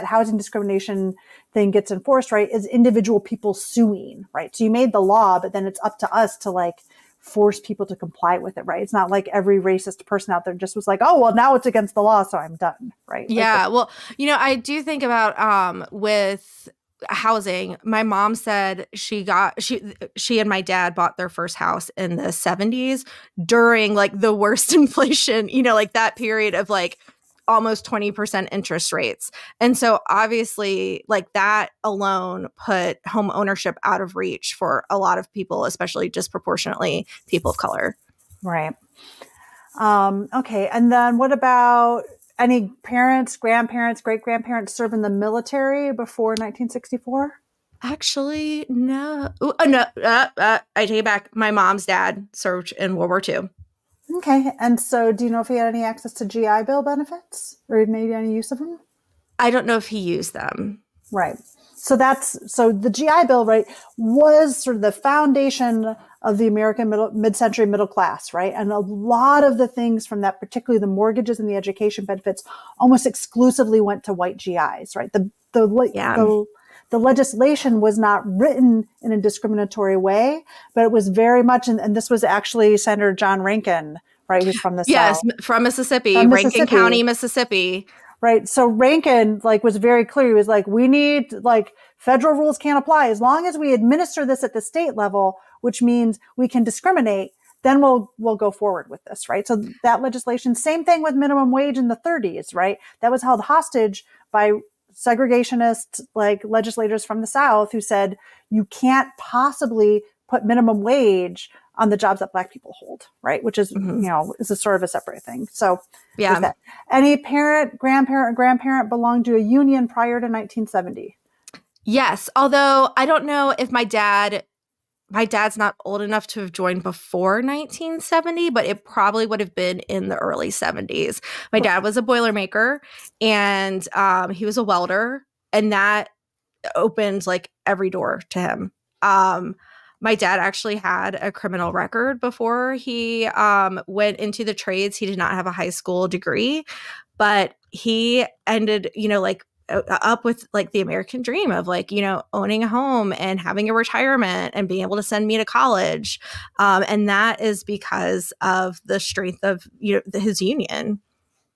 housing discrimination thing gets enforced, right, is individual people suing, right? So you made the law, but then it's up to us to like force people to comply with it, right? It's not like every racist person out there just was like, oh, well, now it's against the law, so I'm done, right? Yeah. Well, you know, I do think about with housing. My mom said she and my dad bought their first house in the 70s during like the worst inflation, you know, like that period of like almost 20% interest rates. And so obviously like that alone put home ownership out of reach for a lot of people, especially disproportionately people of color. Right. Okay. And then what about any parents, grandparents, great-grandparents serve in the military before 1964? Actually, no. No. I take it back. My mom's dad served in World War II. Okay. And so do you know if he had any access to GI Bill benefits or made any use of them? I don't know if he used them. Right. So the GI Bill, right, was sort of the foundation of the American mid-century middle class, right? And a lot of the things from that, particularly the mortgages and the education benefits, almost exclusively went to white GIs, right? The legislation was not written in a discriminatory way, but it was very much, and this was actually Senator John Rankin, right, who's from the South. Yes, from Mississippi, Rankin County, Mississippi. Right. So Rankin was very clear. He was like, we need federal rules can't apply as long as we administer this at the state level, which means we can discriminate. Then we'll go forward with this. Right. So that legislation, same thing with minimum wage in the 30s. Right. That was held hostage by segregationist legislators from the South who said, you can't possibly put minimum wage on the jobs that Black people hold, right? Which is, is a sort of a separate thing. So yeah. that. Any parent, grandparent, or grandparent belonged to a union prior to 1970? Yes. Although I don't know if my dad's not old enough to have joined before 1970, but it probably would have been in the early 70s. My dad was a Boilermaker, and he was a welder, and that opened like every door to him. My dad actually had a criminal record before he went into the trades. He did not have a high school degree, but he ended, up with like the American dream of like, owning a home and having a retirement and being able to send me to college. And that is because of the strength of, his union.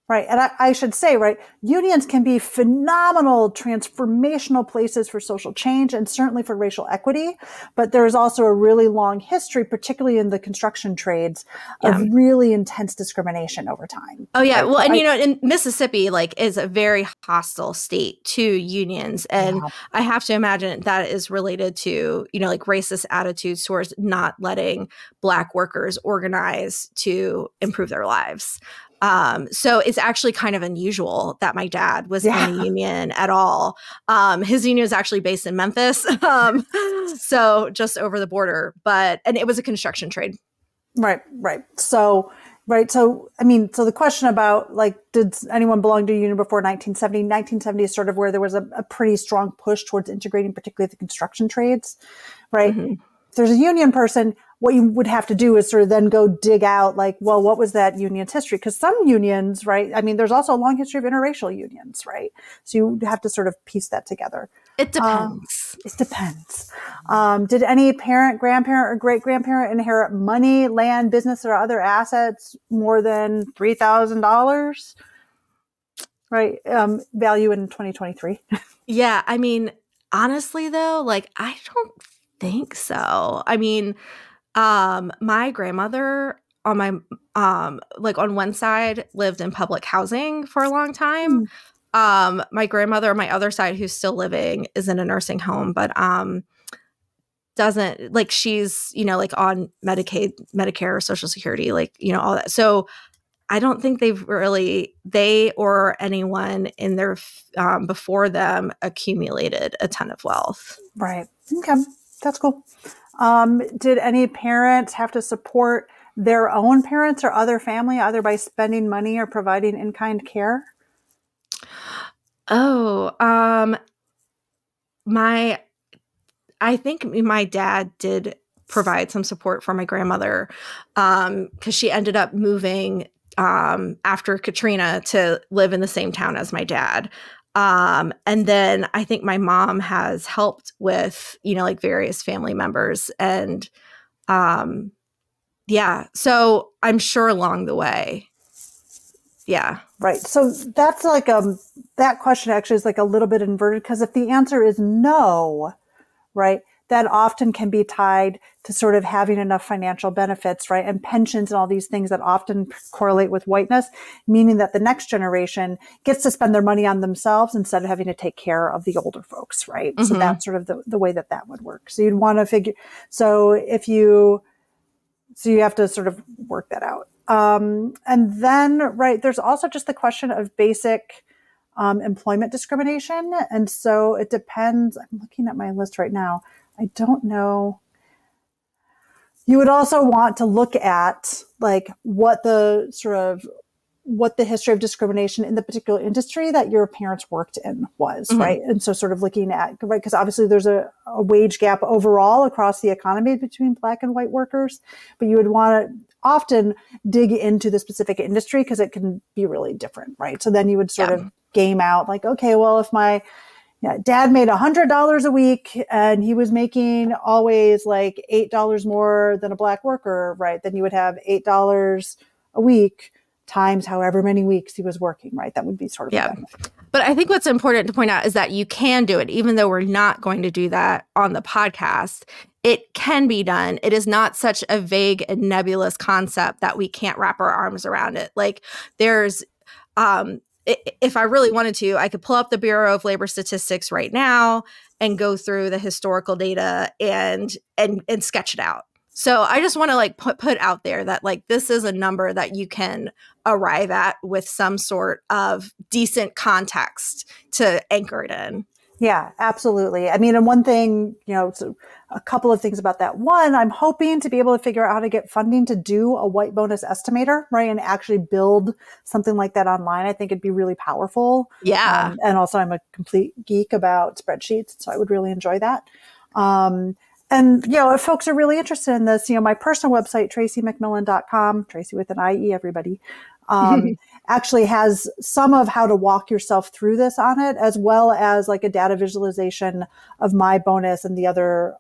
Right. And I should say, right, unions can be phenomenal, transformational places for social change and certainly for racial equity. But there is also a really long history, particularly in the construction trades, of really intense discrimination over time. Oh, yeah. Right? Well, and, in Mississippi, like, is a very hostile state to unions. And I have to imagine that is related to, like racist attitudes towards not letting Black workers organize to improve their lives. So it's actually kind of unusual that my dad was in a union at all. His union was actually based in Memphis, so just over the border. And it was a construction trade. Right. So, so the question about like, did anyone belong to a union before 1970? 1970 is sort of where there was a pretty strong push towards integrating, particularly the construction trades, right? Mm-hmm. If there's a union person, what you would have to do is sort of then go dig out like, well, what was that union's history? Because some unions, right? I mean, there's also a long history of interracial unions, right? So you have to sort of piece that together. It depends. It depends. Did any parent, grandparent, or great-grandparent inherit money, land, business, or other assets more than $3,000? Right. Value in 2023. Yeah. I mean, honestly, though, like, I don't think so. I mean, my grandmother on my on one side lived in public housing for a long time. My grandmother on my other side, who's still living, is in a nursing home, but doesn't like, she's like on Medicaid, Medicare, Social Security, like all that. So I don't think they or anyone in their before them accumulated a ton of wealth. Right. Okay, that's cool. Did any parents have to support their own parents or other family, either by spending money or providing in-kind care? I think my dad did provide some support for my grandmother, because she ended up moving after Katrina to live in the same town as my dad. And then I think my mom has helped with, like various family members and, so I'm sure along the way. Yeah. Right. So that's like, that question actually is like a little bit inverted, because if the answer is no, right, that often can be tied to sort of having enough financial benefits, right? And pensions and all these things that often correlate with whiteness, meaning that the next generation gets to spend their money on themselves instead of having to take care of the older folks, right? Mm-hmm. So that's sort of the way that would work. So you'd want to figure, so you have to sort of work that out. And then, right, there's also just the question of basic employment discrimination. And so it depends. I'm looking at my list right now. I don't know. You would also want to look at like what the history of discrimination in the particular industry that your parents worked in was, mm-hmm. right? And so sort of looking at, right, because obviously there's a wage gap overall across the economy between Black and white workers, but you would want to often dig into the specific industry because it can be really different, right? So then you would sort of game out like, okay, well, if my dad made $100 a week and he was making always like $8 more than a Black worker, right? Then you would have $8 a week times however many weeks he was working, right? That would be sort of a benefit. But I think what's important to point out is that you can do it, even though we're not going to do that on the podcast. It can be done. It is not such a vague and nebulous concept that we can't wrap our arms around it. Like there's, if I really wanted to, I could pull up the Bureau of Labor Statistics right now and go through the historical data and sketch it out. So I just want to like put out there that like this is a number that you can arrive at with some sort of decent context to anchor it in. Yeah, absolutely. I mean, and one thing, so a couple of things about that. One, I'm hoping to be able to figure out how to get funding to do a white bonus estimator, right? And actually build something like that online. I think it'd be really powerful. Yeah. And also I'm a complete geek about spreadsheets, so I would really enjoy that. And, if folks are really interested in this, my personal website, traciemcmillan.com, Tracie with an IE, everybody, actually has some of how to walk yourself through this on it, as well as like a data visualization of my bonus and the other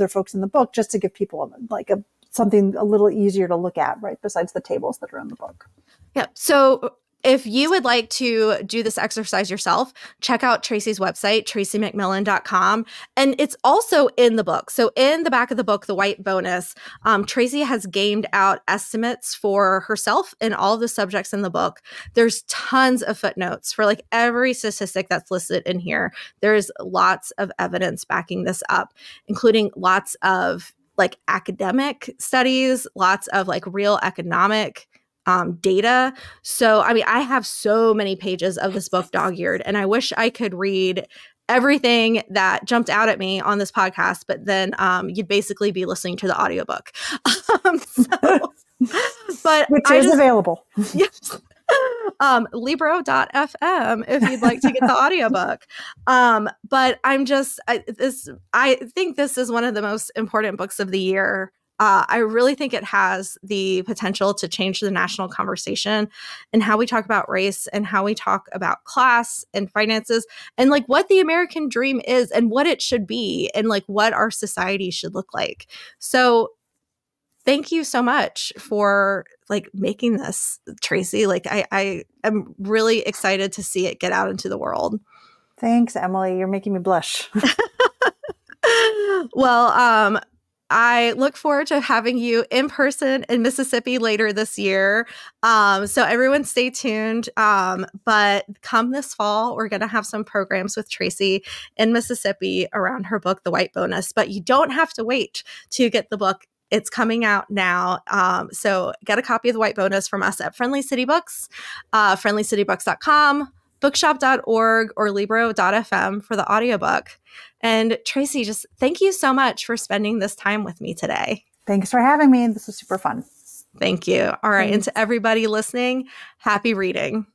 folks in the book, just to give people like something a little easier to look at, right? Besides the tables that are in the book. Yeah. So if you would like to do this exercise yourself, check out Tracie's website, traciemcmillan.com. And it's also in the book. So in the back of the book, the white bonus, Tracie has gamed out estimates for herself and all the subjects in the book. There's tons of footnotes for like every statistic that's listed in here. There's lots of evidence backing this up, including lots of like academic studies, lots of like real economic data. So, I mean, I have so many pages of this book dog-eared, and I wish I could read everything that jumped out at me on this podcast, but then you'd basically be listening to the audiobook. Which is available. Yes. Libro.fm if you'd like to get the audiobook. But I think this is one of the most important books of the year. I really think it has the potential to change the national conversation and how we talk about race and how we talk about class and finances and like what the American dream is and what it should be and like what our society should look like. So thank you so much for like making this, Tracie. Like I am really excited to see it get out into the world. Thanks, Emily. You're making me blush. Well, I look forward to having you in person in Mississippi later this year. So everyone stay tuned. But come this fall, we're going to have some programs with Tracie in Mississippi around her book, The White Bonus. But you don't have to wait to get the book. It's coming out now. So get a copy of The White Bonus from us at Friendly City Books, friendlycitybooks.com, bookshop.org, or libro.fm for the audiobook. And Tracie, just thank you so much for spending this time with me today. Thanks for having me. This was super fun. Thank you. All right. Thanks. And to everybody listening, happy reading.